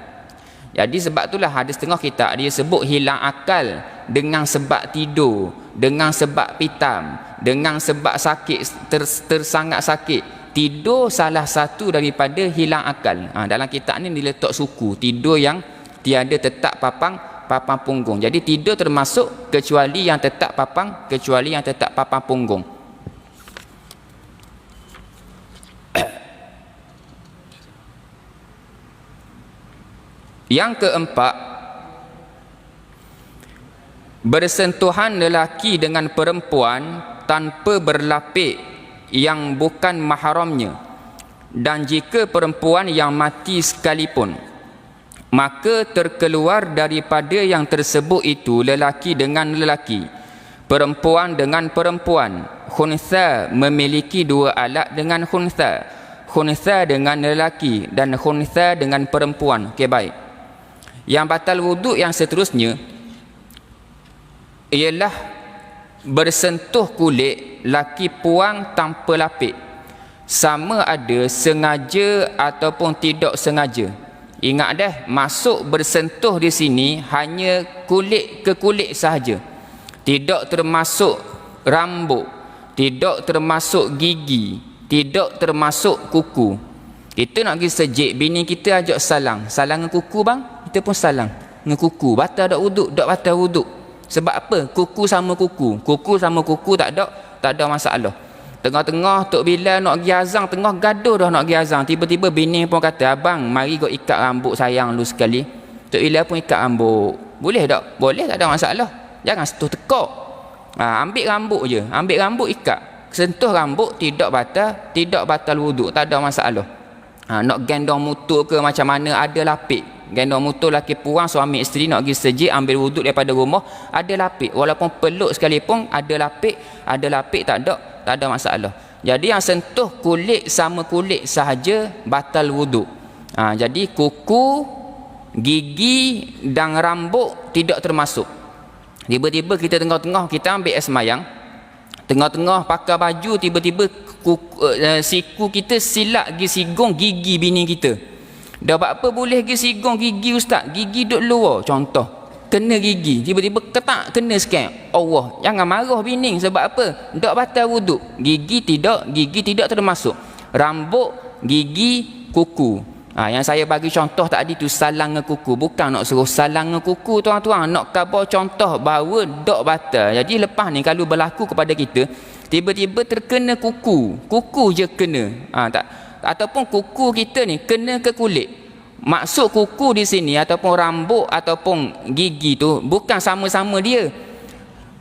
Jadi sebab itulah ada setengah kitab dia sebut hilang akal dengan sebab tidur, dengan sebab pitam, dengan sebab sakit, tersangat sakit. Tidur salah satu daripada hilang akal. Dalam kitab ni diletak suku, tidur yang tiada tetap papan punggung. Jadi tidur termasuk kecuali yang tetap papan punggung. Yang keempat, bersentuhan lelaki dengan perempuan tanpa berlapik yang bukan mahramnya, dan jika perempuan yang mati sekalipun, maka terkeluar daripada yang tersebut itu lelaki dengan lelaki, perempuan dengan perempuan. Khunsa memiliki 2 alat dengan khunsa, khunsa dengan lelaki dan khunsa dengan perempuan. Okey, baik. Yang batal wuduk yang seterusnya ialah bersentuh kulit laki puang tanpa lapik, sama ada sengaja ataupun tidak sengaja. Ingat dah, masuk bersentuh di sini hanya kulit ke kulit sahaja, tidak termasuk rambut, tidak termasuk gigi, tidak termasuk kuku. Kita nak pergi sejik, bini kita ajak salang dengan kuku bang, kita pun salang dengan kuku, batal tak wuduk? Tak batal wuduk. Sebab apa? Kuku sama kuku tak ada masalah. Tengah-tengah Tok Bilal nak pergi azang, tengah gaduh dah nak pergi azang, tiba-tiba bini pun kata, abang mari kau ikat rambut sayang lu sekali. Tok Bilal pun ikat rambut. Boleh tak? Boleh, tak ada masalah. Jangan sentuh tekak. Ambil rambut je, ambil rambut ikat, sentuh rambut tidak batal wuduk, tak ada masalah. Nak gendong motor ke macam mana, ada lapik. Gendong motor laki puang suami isteri nak pergi sejid ambil wuduk daripada rumah, ada lapik. Walaupun peluk sekalipun ada lapik tak ada masalah. Jadi yang sentuh kulit sama kulit sahaja batal wuduk. Jadi kuku, gigi dan rambut tidak termasuk. Tiba-tiba kita tengah-tengah kita ambil air semayang, tengah-tengah pakai baju, tiba-tiba siku kita silap pergi sigung gigi bini kita. Dah buat apa boleh pergi sigung gigi ustaz? Gigi duk luar contoh, kena gigi, tiba-tiba ketak kena sikit. Allah, jangan marah bini. Sebab apa? Tak batal wuduk. Gigi tidak termasuk. Rambut, gigi, kuku. Yang saya bagi contoh tadi tu salang dengan kuku, bukan nak suruh salang dengan kuku tuan-tuan, nak khabar contoh bahawa tak batal. Jadi lepas ni kalau berlaku kepada kita, tiba-tiba terkena kuku je kena, ataupun kuku kita ni kena ke kulit, Maksud kuku di sini ataupun rambut ataupun gigi tu bukan sama-sama dia.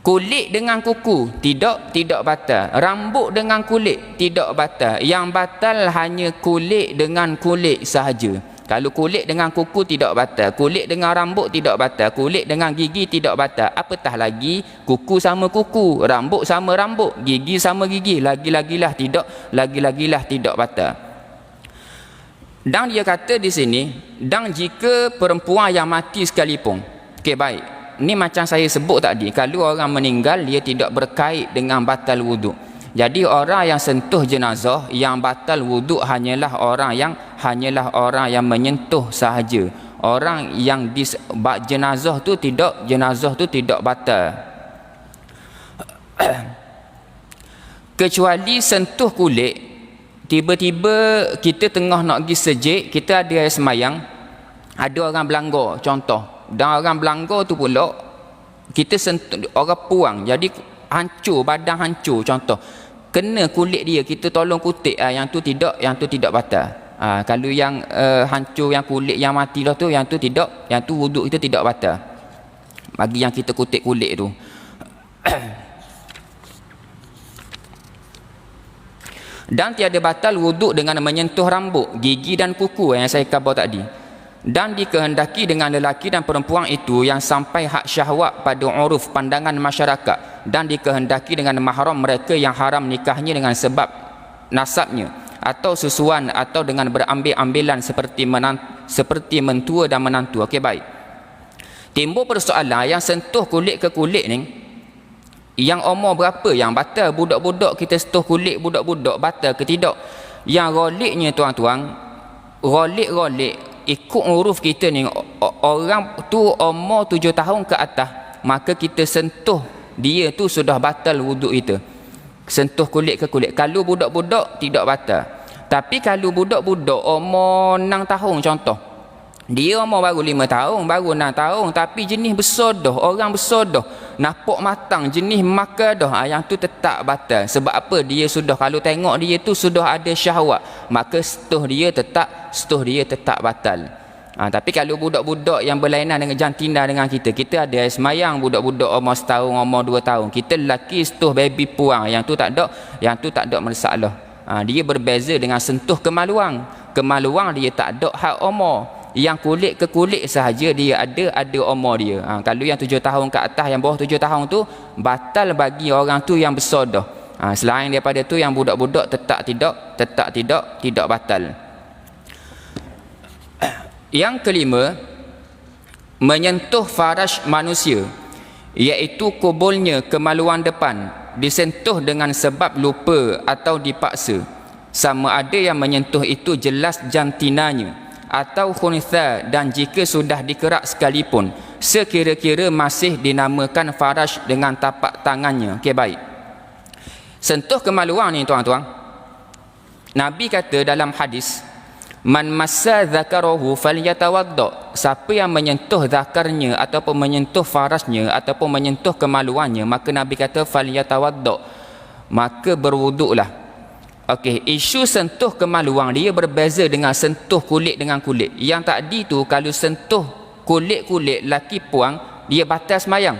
Kulit dengan kuku tidak batal. Rambut dengan kulit tidak batal. Yang batal hanya kulit dengan kulit sahaja. Kalau kulit dengan kuku tidak batal, kulit dengan rambut tidak batal, kulit dengan gigi tidak batal. Apatah lagi kuku sama kuku, rambut sama rambut, gigi sama gigi, lagi-lagilah tidak batal. Dan dia kata di sini, dan jika perempuan yang mati sekalipun. Okey, baik. Ni macam saya sebut tadi, kalau orang meninggal dia tidak berkait dengan batal wuduk. Jadi orang yang sentuh jenazah, yang batal wuduk hanyalah orang yang menyentuh sahaja. Orang yang jenazah tu tidak batal. Kecuali sentuh kulit, tiba-tiba kita tengah nak pergi sejid, kita ada air semayang, ada orang belanggar contoh, dan orang belanggar tu pula kita sentuh, orang puang, jadi hancur, badan hancur contoh, kena kulit dia, kita tolong kutip, yang tu tidak batal. Kalau yang hancur, yang kulit yang mati lah tu, yang tu wuduk kita tidak batal bagi yang kita kutip kulit tu. Dan tiada batal wuduk dengan menyentuh rambut, gigi dan kuku yang saya khabar tadi. Dan dikehendaki dengan lelaki dan perempuan itu yang sampai hak syahwat pada uruf pandangan masyarakat, dan dikehendaki dengan mahram mereka yang haram nikahnya dengan sebab nasabnya atau susuan atau dengan berambil-ambilan seperti mentua dan menantu. Okey, baik. Timbul persoalan yang sentuh kulit ke kulit ni, yang umur berapa yang batal? Budak-budak kita sentuh kulit budak-budak batal ke tidak? Yang roliknya tuan-tuan, rolik ikut uruf kita ni, orang tu umur 7 tahun ke atas, maka kita sentuh dia tu sudah batal wuduk kita. Sentuh kulit ke kulit. Kalau budak-budak tidak batal. Tapi kalau budak-budak umur 6 tahun contoh, dia umur baru 5 tahun, baru 6 tahun, tapi jenis besar dah, orang besar dah, nampak matang, jenis makan dah, yang tu tetap batal. Sebab apa? Dia sudah, kalau tengok dia tu sudah ada syahwat, maka sentuh dia tetap batal. Tapi kalau budak-budak yang berlainan dengan jantina dengan kita ada semayang budak-budak umur 1 tahun, umur 2 tahun, kita lelaki sentuh baby puang, yang tu tak ada masalah. Dia berbeza dengan sentuh kemaluan dia tak ada hak umur. Yang kulit ke kulit sahaja dia ada umur dia. Kalau yang 7 tahun ke atas, yang bawah 7 tahun tu batal bagi orang tu yang besar dah. Selain daripada tu yang budak-budak tetap tidak batal. Yang kelima, menyentuh faraj manusia, iaitu kubulnya kemaluan depan, disentuh dengan sebab lupa atau dipaksa, sama ada yang menyentuh itu jelas jantinanya atau khunitha, dan jika sudah dikerak sekalipun, sekira-kira masih dinamakan faraj dengan tapak tangannya. Okey, baik. Sentuh kemaluan ni tuan-tuan, Nabi kata dalam hadis, man massa zakarahu falyatawadda, siapa yang menyentuh zakarnya ataupun menyentuh farajnya ataupun menyentuh kemaluannya, maka Nabi kata falyatawadda, maka berwuduklah. Okey, isu sentuh kemaluan dia berbeza dengan sentuh kulit dengan kulit. Yang tadi tu kalau sentuh kulit-kulit laki puang, dia batal semayang.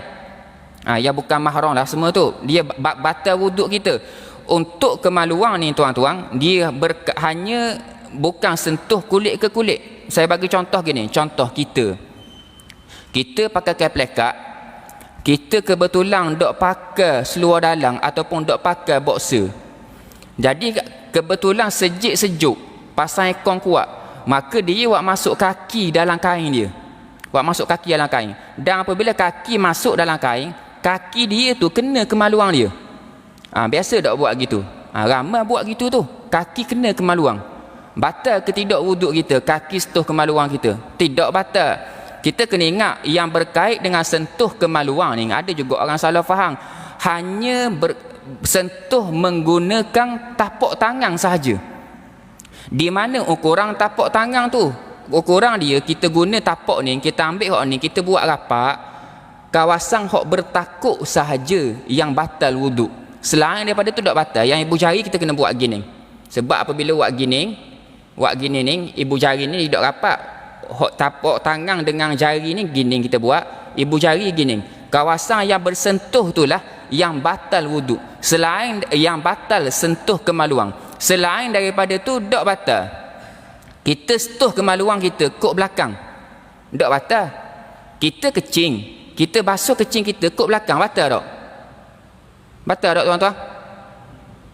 Yang bukan mahram lah semua tu, dia batal wuduk kita. Untuk kemaluan ni tuan-tuan, dia hanya bukan sentuh kulit ke kulit. Saya bagi contoh gini, contoh kita pakai kain plekat, kita kebetulan dok pakai seluar dalam ataupun dok pakai boxer. Jadi kebetulan sejuk, pasang aircon kuat, maka dia buat masuk kaki dalam kain dia. Dan apabila kaki masuk dalam kain, kaki dia tu kena kemaluan dia. Biasa tak buat gitu? Ramai buat gitu tu. Kaki kena kemaluan. Batal ke tidak wuduk kita? Kaki sentuh kemaluan kita? Tidak batal. Kita kena ingat yang berkait dengan sentuh kemaluan ni, ada juga orang salah faham. Hanya sentuh menggunakan tapak tangan sahaja. Di mana ukuran tapak tangan tu? Ukuran dia, kita guna tapak ni, kita ambil hak ni, kita buat rapat, kawasan hak bertakuk sahaja yang batal wuduk. Selain daripada tu tak batal. Yang ibu jari kita kena buat gini. Sebab apabila buat gini ni, ibu jari ni tidak rapat, tapak tangan dengan jari ni gini kita buat, ibu jari gini. Kawasan yang bersentuh itulah yang batal wuduk. Selain yang batal sentuh kemaluan, selain daripada tu tak batal. Kita sentuh kemaluan kita kok belakang, tak batal. Kita kecing, kita basuh kecing kita kok belakang, batal tak? Batal tak tuan-tuan?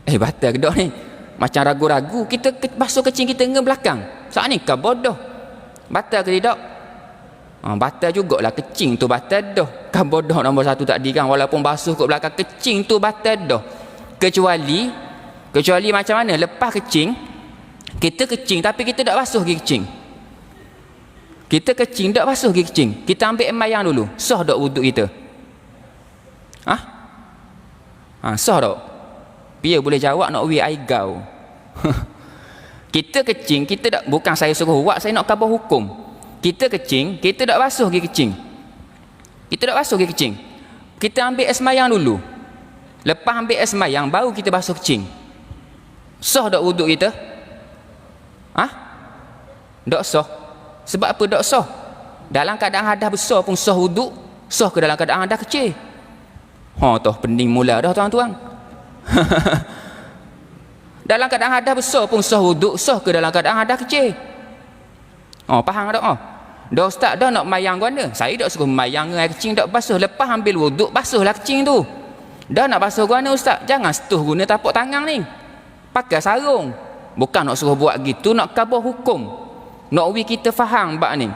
Batal ke tak ni? Macam ragu-ragu kita basuh kecing kita ke belakang. Saat ni kau bodoh. Batal ke tidak? Batal jugalah, kecing tu batal dah. Kau bodoh nombor satu tadi kan, walaupun basuh kat belakang kecing tu batal dah. Kecuali macam mana? Lepas kecing, kita kecing tapi kita tak basuh gigi kecing. Kita kecing tak basuh gigi kecing. Kita ambil mayang dulu. Sah tak wuduk kita? Sah tak? Dia boleh jawab nak we aigau. Kita kecing, kita tak, bukan saya suruh buat, saya nak khabar hukum. Kita kecing, kita tak basuh gigi kecing. Kita tak basuh gigi kecing. Kita ambil air semayang dulu. Lepas ambil air semayang, baru kita basuh kecing. Sah tak wuduk kita? Tak sah. Sebab apa tak sah? Dalam keadaan hadas besar pun sah wuduk. Sah ke dalam keadaan hadas kecil? Toh pening mula dah tuan-tuan. Dalam keadaan hadas besar pun sah wuduk. Sah ke dalam keadaan hadas kecil? Faham tak? Dah ustaz dah nak mayang guna. Saya tak suruh mayang air kecing tak basuh. Lepas ambil wuduk, basuhlah kecing tu. Dah nak basuh guna ustaz, jangan setuh guna tapak tangan ni. Pakai sarung. Bukan nak suruh buat gitu, nak khabar hukum. Nak kita faham bab ni.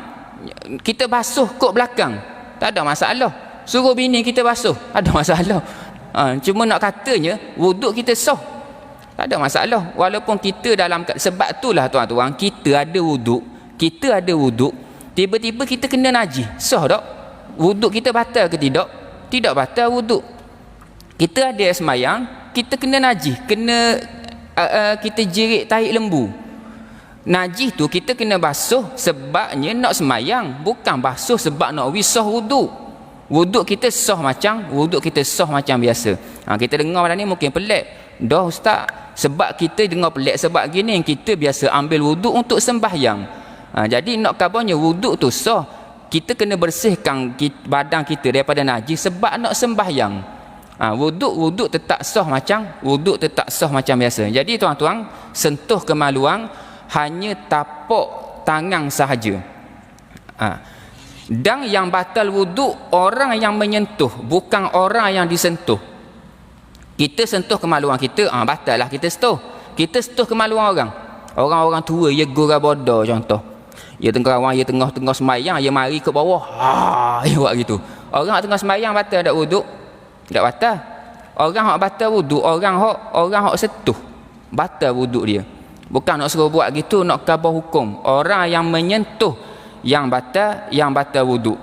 Kita basuh kok belakang, tak ada masalah. Suruh bini kita basuh, ada masalah. Cuma nak katanya wuduk kita sah, tak ada masalah. Walaupun kita dalam, sebab itulah tuan-tuan, kita ada wuduk, tiba-tiba kita kena najis, sah tak? Wuduk kita batal ke tidak? Tidak batal wuduk. Kita ada semayang, kita kena najis, kita jerit tahi lembu. Najis tu kita kena basuh sebabnya nak semayang, bukan basuh sebab nak wisah wuduk. Wuduk kita sah macam biasa. Kita dengar pada ni mungkin pelik. Dah ustaz, sebab kita dengar pelik sebab gini, kita biasa ambil wuduk untuk sembahyang. Jadi nak kabarnya wuduk tu sah. Kita kena bersihkan badan kita daripada najis sebab nak sembahyang. Wuduk tetap sah macam biasa. Jadi tuan-tuan, sentuh kemaluan hanya tapak tangan sahaja. Dan yang batal wuduk orang yang menyentuh, bukan orang yang disentuh. Kita sentuh kemaluan kita, batal lah kita sentuh. Kita sentuh kemaluan orang tua, ia gurau bodoh contoh. Ia tengah semayang, ia mari ke bawah, ia buat gitu. Orang tengah semayang batal tak wuduk? Tak batal. Orang hak batal wuduk, orang hak sentuh, batal wuduk dia. Bukan nak suruh buat gitu, nak khabar hukum. Orang yang menyentuh yang batal wuduk.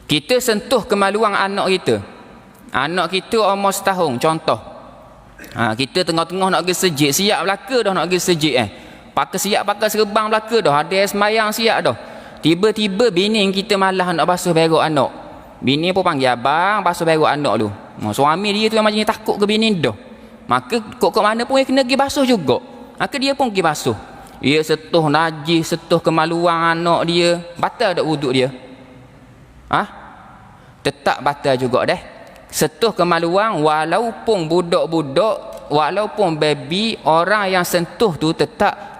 Kita sentuh kemaluan anak kita. Anak kita umur setahun contoh. Kita tengah-tengah nak pergi sejid, siap belaka dah nak pergi sejid pakai serban belaka dah, ada semayang siap dah. Tiba-tiba bini kita malah nak basuh berok anak. Bini pun panggil abang basuh berok anak tu. Suami dia tu yang macam takut ke bini dah. Maka kok mana pun dia kena pergi basuh juga. Maka dia pun pergi basuh. Ia sentuh najis, sentuh kemaluan anak dia, batal tak wuduk dia? Tetap batal juga dah. Sentuh kemaluan walaupun budak-budak, walaupun baby, orang yang sentuh tu tetap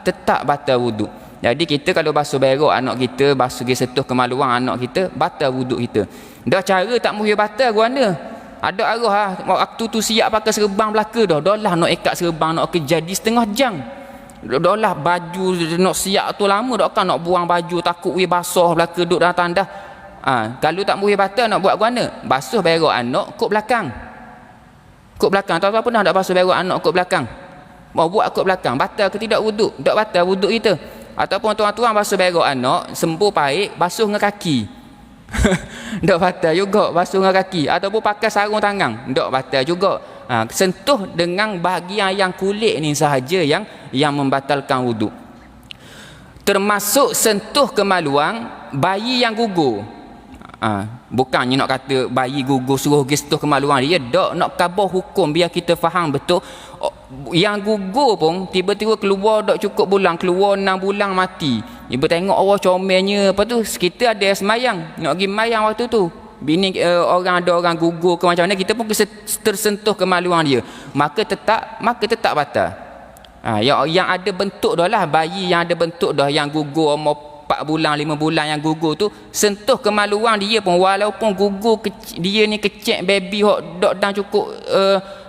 batal wuduk. Jadi kita kalau basuh berok anak kita, basuh sentuh kemaluan anak kita, batal wuduk kita. Dah cara tak mungkin batal guna. Ada arah waktu tu siap pakai serban belaka dah lah nak ikat serban nak kerja di setengah jam. Dah lah baju nak siap tu lama dah kan nak buang baju takut basah belaka duduk dalam tandas. Kalau tak boleh batal nak buat guna, basuh berok anak kok belakang. Tahu-tahu pernah tak basuh berok anak kok belakang? Mau buat kok belakang, batal ke tidak wuduk? Tak batal wuduk kita. Ataupun tuan-tuan basuh berok anak, sembuh baik, basuh dengan kaki. Tak batal juga basuh dengan kaki. Ataupun pakai sarung tangan, tak batal juga. Sentuh dengan bahagian yang kulit ni sahaja yang membatalkan wuduk. Termasuk sentuh kemaluan bayi yang gugur. Bukannya nak kata bayi gugur suruh gestuh kemaluan dia, tak nak khabar hukum biar kita faham betul. Yang gugur pun tiba-tiba keluar tak cukup bulan, keluar 6 bulan mati. Ibu tengok Allah comelnya, apa tu, kita ada semayang, nak pergi mayang waktu tu, bini ada orang gugur ke macam mana, kita pun tersentuh kemaluan dia, maka tetap batal. Yang ada bentuk dah lah, bayi yang ada bentuk dah, yang gugur umur 4 bulan 5 bulan yang gugur tu, sentuh kemaluan dia pun, walaupun gugur dia ni kecil baby hok dok dan cukup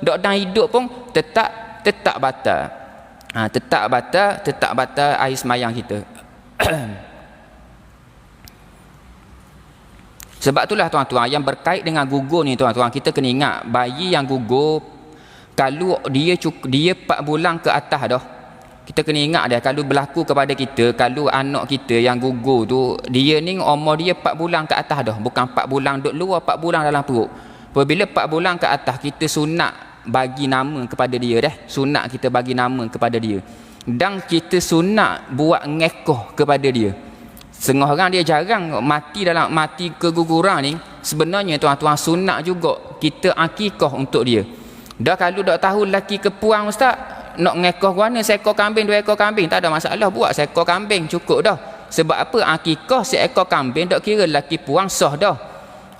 dok dan hidup pun tetap batal. Tetap batal air semayang kita. Sebab itulah tuan-tuan, yang berkait dengan gugur ni tuan-tuan, kita kena ingat bayi yang gugur, kalau dia 4 bulan ke atas dah, kita kena ingat dia, kalau berlaku kepada kita, kalau anak kita yang gugur tu, dia ni umur dia 4 bulan ke atas dah, bukan 4 bulan duduk luar, 4 bulan dalam perut. Apabila 4 bulan ke atas, kita sunat bagi nama kepada dia dah, sunat kita bagi nama kepada dia, dan kita sunat buat ngekoh kepada dia. Setengah orang dia jarang mati keguguran ni, sebenarnya tuan-tuan sunat juga kita akikah untuk dia. Dah kalau dak tahu lelaki ke puang ustaz, nak ngekoh mana, seekor kambing 2 ekor kambing, tak ada masalah, buat seekor kambing cukup dah. Sebab apa? Akikah seekor kambing tak kira lelaki puang sah dah.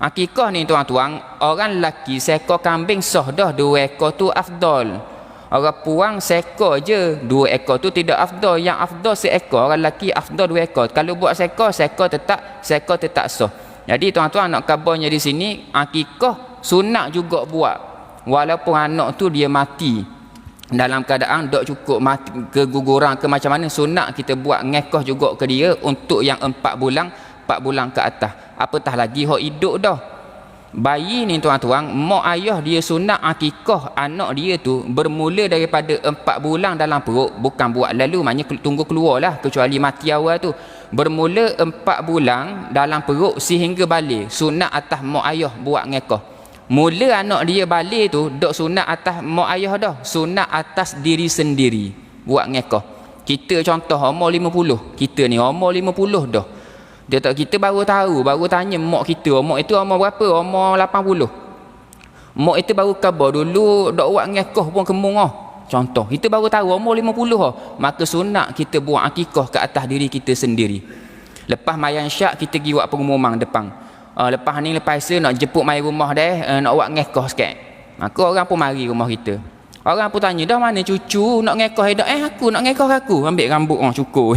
Akikah ni tuan-tuan, orang lelaki seekor kambing sah dah, 2 ekor tu afdal. Orang puang seekor je, 2 ekor tu tidak afdal. Yang afdal seekor, orang lelaki afdal 2 ekor. Kalau buat seekor tetap sah. Jadi tuan-tuan, nak kabarnya di sini, akikah sunat juga buat, walaupun anak tu dia mati dalam keadaan tak cukup mati keguguran ke macam mana, sunat kita buat ngekoh juga ke dia untuk yang 4 bulan ke atas. Apatah lagi hok hidup dah. Bayi ni tuan-tuan, mak ayah dia sunat akikah anak dia tu bermula daripada 4 bulan dalam perut, bukan buat lalu, maknanya tunggu keluar lah, kecuali mati awal tu. Bermula 4 bulan dalam perut sehingga balik, sunat atas mak ayah buat ngekoh. Mula anak dia balik tu, dok sunat atas mak ayah dah, sunat atas diri sendiri buat ngekoh. Kita contoh umur 50, kita ni umur 50 dah, dia tak, kita baru tahu, baru tanya mak kita, mak itu umur berapa, umur 80. Mak itu baru khabar dulu dok buat ngekoh pun kemung contoh, kita baru tahu umur 50 maka sunat kita buat akikah ke atas diri kita sendiri. Lepas mayang syak, kita pergi buat pengumuman depan. Lepas nak jemput mai rumah dah, nak buat ngekoh sikit. Maka orang pun mari rumah kita. Orang pun tanya, dah mana cucu nak ngekoh dah? Aku nak ngekoh aku. Ambil rambut cukur.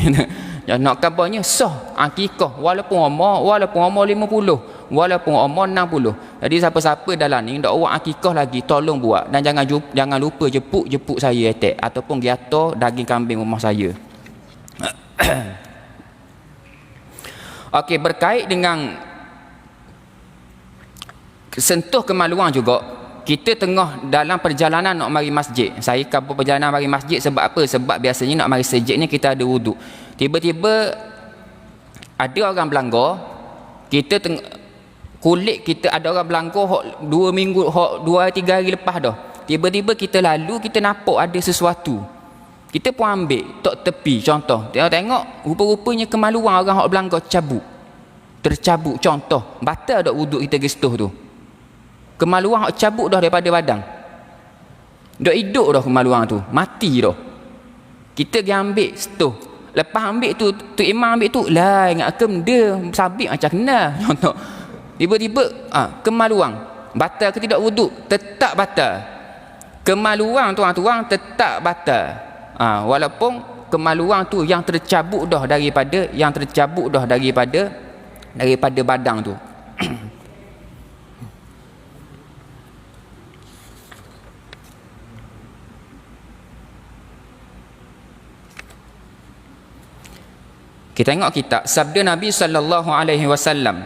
Ya, nak kabarnya sah akikah walaupun umur 50, walaupun umur 60. Jadi siapa-siapa dalam ni nak buat akikah lagi, tolong buat, dan jangan lupa jemput saya etek ataupun giato daging kambing rumah saya. Okey, berkait dengan sentuh kemaluan juga, kita tengah dalam perjalanan nak mari masjid. Saya kabur perjalanan mari masjid sebab apa? Sebab biasanya nak mari masjid ni kita ada wuduk. Tiba-tiba ada orang belanggar, kita kulit kita ada orang belanggar hok 2 minggu, hok 2-3 hari lepas dah. Tiba-tiba kita lalu, kita nampak ada sesuatu, kita pun ambil tok tepi contoh. Tengok rupa-rupanya kemaluan orang hok belanggar tercabut contoh, batal dak wuduk kita gestuh tu. Kemaluan hok cabut dah daripada badan, dak hidup dah kemaluan tu, mati dah. Kita pergi ambil setuh, lepas ambil tu imam ambil tu, lah ingat ke dia sabit macam kena contoh. Tiba-tiba kemaluan batal ke tidak wuduk? Tetap batal. Kemaluan tuan-tuan tetap batal. Walaupun kemaluan tu yang tercabut dah daripada badan tu. Kita tengok kitab sabda Nabi sallallahu alaihi wasallam,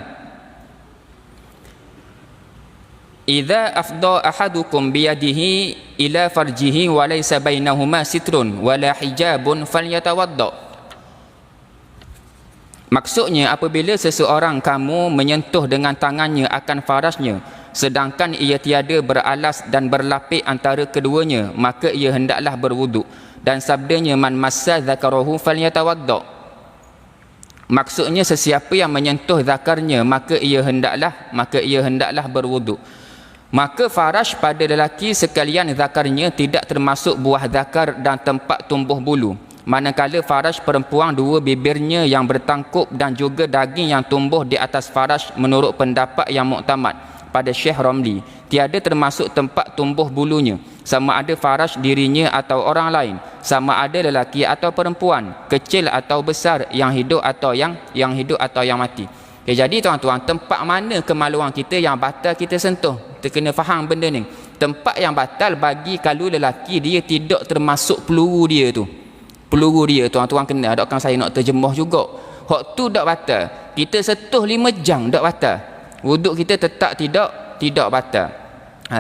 "Idza afdha ahadukum biyadihi ila farjihi wa laysa bainahuma sitrun wala hijabun falyatawadda." Maksudnya, apabila seseorang kamu menyentuh dengan tangannya akan farasnya sedangkan ia tiada beralas dan berlapik antara keduanya, maka ia hendaklah berwuduk. Dan sabdanya, "Man massa dzakarahu falyatawadda." Maksudnya sesiapa yang menyentuh zakarnya maka ia hendaklah berwuduk. Maka farash pada lelaki sekalian zakarnya tidak termasuk buah zakar dan tempat tumbuh bulu. Manakala farash perempuan dua bibirnya yang bertangkup dan juga daging yang tumbuh di atas farash menurut pendapat yang muktamad pada Syekh Ramli tiada termasuk tempat tumbuh bulunya, sama ada farash dirinya atau orang lain, sama ada lelaki atau perempuan, kecil atau besar, yang hidup atau yang mati. Okay, jadi tuan-tuan, tempat mana kemaluan kita yang batal kita sentuh? Kita kena faham benda ni. Tempat yang batal bagi kalau lelaki dia tidak termasuk peluru dia tu. Peluru dia tuan-tuan kena, adakah saya nak terjemah juga. Hak tu tak batal. Kita sentuh 5 jam tak batal. Wuduk kita tetap tidak batal.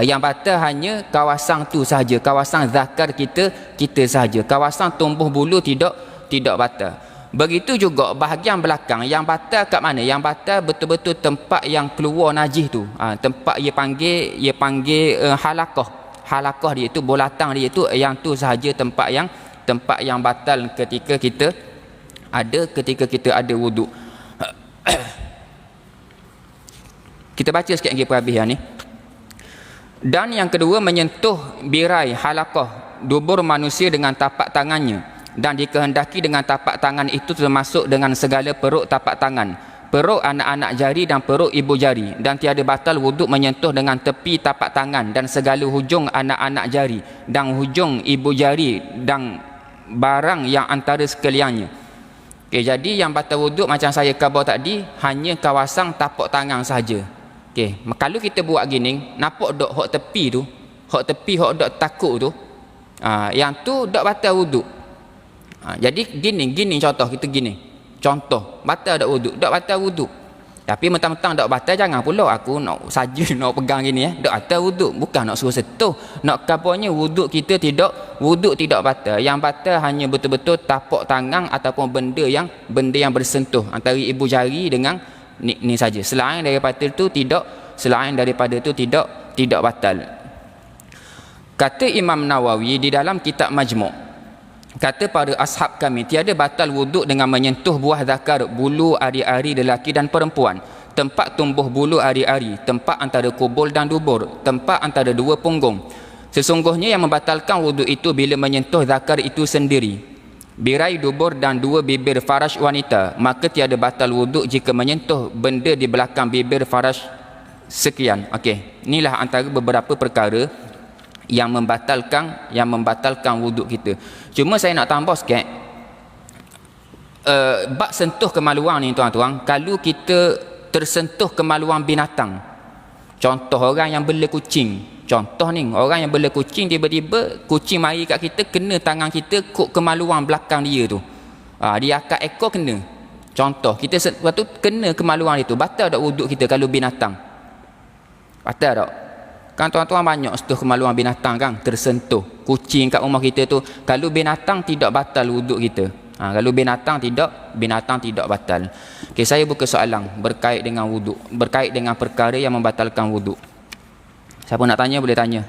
Yang batal hanya kawasan tu sahaja, kawasan zakar kita sahaja. Kawasan tumbuh bulu tidak batal. Begitu juga bahagian belakang yang batal kat mana? Yang batal betul-betul tempat yang keluar najis tu. Tempat ia panggil halaqah. Halaqah dia tu, bolatang dia tu, yang tu sahaja tempat yang batal ketika kita ada wuduk. Kita baca sikit lagi perhabis yang ni. Dan yang kedua, menyentuh birai halaqah dubur manusia dengan tapak tangannya, dan dikehendaki dengan tapak tangan itu termasuk dengan segala perut tapak tangan, perut anak-anak jari dan perut ibu jari, dan tiada batal wuduk menyentuh dengan tepi tapak tangan dan segala hujung anak-anak jari dan hujung ibu jari dan barang yang antara sekaliannya. Okay, jadi yang batal wuduk macam saya khabar tadi hanya kawasan tapak tangan sahaja. Okay, kalau kita buat gini, nampak dok hak tepi tu, hak dok takut tu, yang tu dok batal wuduk. Jadi gini contoh kita gini. Contoh, batal dok wuduk, dok batal wuduk. Tapi mentang-mentang dok batal, jangan pula aku nak saja nak pegang gini dok batal wuduk, bukan nak suruh sentuh. Nak kabarnya wuduk kita tidak batal. Yang batal hanya betul-betul tapak tangan ataupun benda yang bersentuh antara ibu jari dengan ni saja. Selain daripada itu tidak batal. Kata Imam Nawawi di dalam kitab Majmu', kata para ashab kami tiada batal wuduk dengan menyentuh buah zakar, bulu ari-ari lelaki dan perempuan, tempat tumbuh bulu ari-ari, tempat antara kubul dan dubur, tempat antara dua punggung. Sesungguhnya yang membatalkan wuduk itu bila menyentuh zakar itu sendiri, birai dubur dan dua bibir farash wanita, maka tiada batal wuduk jika menyentuh benda di belakang bibir farash sekian. Okey, inilah antara beberapa perkara yang membatalkan wuduk kita. Cuma saya nak tambah sikit, bab sentuh kemaluan ni tuan-tuan, kalau kita tersentuh kemaluan binatang, contoh orang yang bela kucing. Contoh ni, orang yang bela kucing, tiba-tiba kucing mari kat kita, kena tangan kita kok kemaluan belakang dia tu. Dia akak ekor kena. Contoh, kita waktu kena kemaluan itu, batal tak wuduk kita kalau binatang? Batal tak? Kan tuan-tuan banyak sentuh kemaluan binatang kan, tersentuh. Kucing kat rumah kita tu, kalau binatang tidak batal wuduk kita. Kalau binatang tidak batal. Okay, saya buka soalan berkait dengan wuduk, berkait dengan perkara yang membatalkan wuduk. Siapa nak tanya boleh tanya.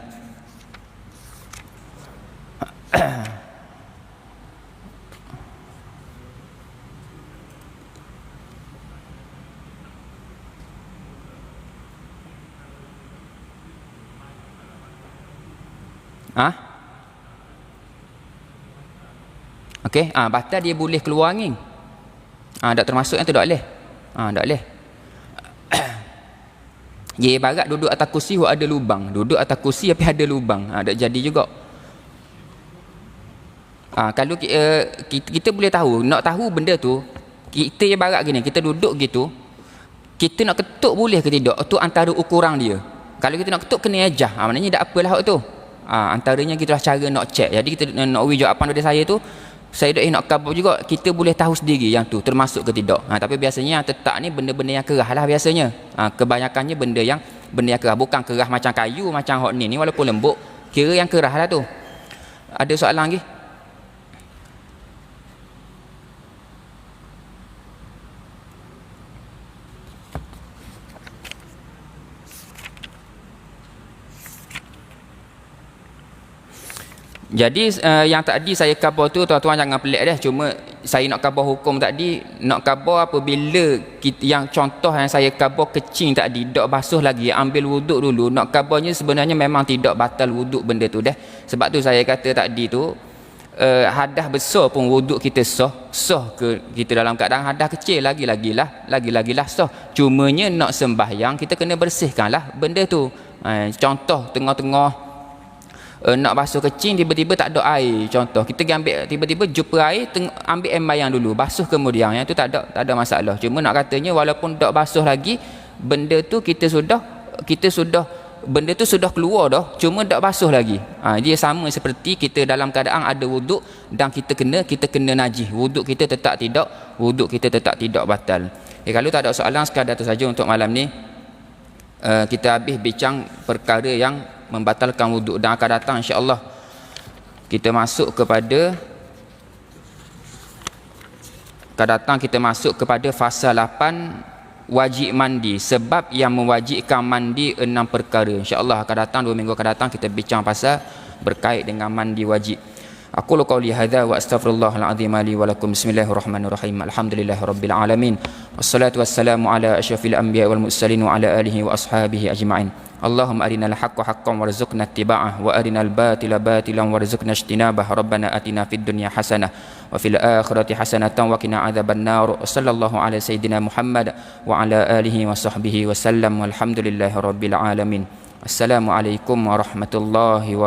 Okey, batal dia boleh keluar angin. Tak termasuk yang tu tak boleh. Tak boleh. Dia ibarat duduk atas kursi ada lubang. Duduk atas kursi tapi ada lubang. Tak jadi juga. Kalau kita boleh tahu, nak tahu benda tu, kita ibarat gini, kita duduk gitu, kita nak ketuk boleh ke tidak? Tu antara ukuran dia. Kalau kita nak ketuk kena ejah. Maknanya tak apalah hak tu. Antaranya kita cara nak check. Jadi kita nak uji jawapan dari saya tu, saya nak khabar juga, kita boleh tahu sendiri yang tu termasuk ke tidak. Tapi biasanya yang tetap ni benda-benda yang kerah lah biasanya. Kebanyakannya benda yang kerah, bukan kerah macam kayu macam hot ni walaupun lembut, kira yang kerah lah tu. Ada soalan lagi? Jadi yang tadi saya khabar tu tuan-tuan jangan pelik dah, cuma saya nak khabar hukum tadi, nak khabar apabila kita, yang contoh yang saya khabar kecing tadi, dak basuh lagi, ambil wuduk dulu, nak khabarnya sebenarnya memang tidak batal wuduk benda tu dah. Sebab tu saya kata tadi tu, hadah besar pun wuduk kita sah ke kita dalam keadaan hadah kecil lagi-lagilah sah. Cumanya nak sembahyang kita kena bersihkanlah benda tu. Contoh tengah-tengah nak basuh kecing, tiba-tiba tak ada air, contoh kita ambil, tiba-tiba jumpa air, ambil air mayang dulu, basuh kemudian, yang tu tak ada masalah. Cuma nak katanya walaupun tak basuh lagi, benda tu kita sudah benda tu sudah keluar dah, cuma tak basuh lagi. Dia sama seperti kita dalam keadaan ada wuduk dan kita kena najis, wuduk kita tetap tidak batal. Kalau tak ada soalan, sekadar tu saja untuk malam ni. Kita habis bincang perkara yang membatalkan wuduk, dan akan datang insya-Allah kita masuk kepada fasa 8 wajib mandi, sebab yang mewajibkan mandi 6 perkara. Insya-Allah akan datang 2 minggu akan datang kita bincang pasal berkait dengan mandi wajib. Aku qouli hadza wa astaghfirullahal azim li wa lakum. Bismillahirrahmanirrahim. Alhamdulillahirabbil alamin. Wassalatu wassalamu ala asyrafil anbiya wal mursalin wa ala alihi wa ashabihi ajma'in. Allahumma arinal haqqa haqqan warzuqna ittiba'ah wa arinal batila batilan warzuqna ijtinabah. Rabbana atina fid dunya hasanah wa fil akhirati hasanatan wa qina adzaban nar. Sallallahu ala sayyidina Muhammad wa ala alihi wa sahbihi wa sallam. Walhamdulillahirabbil alamin. Assalamualaikum warahmatullahi wabarakatuh.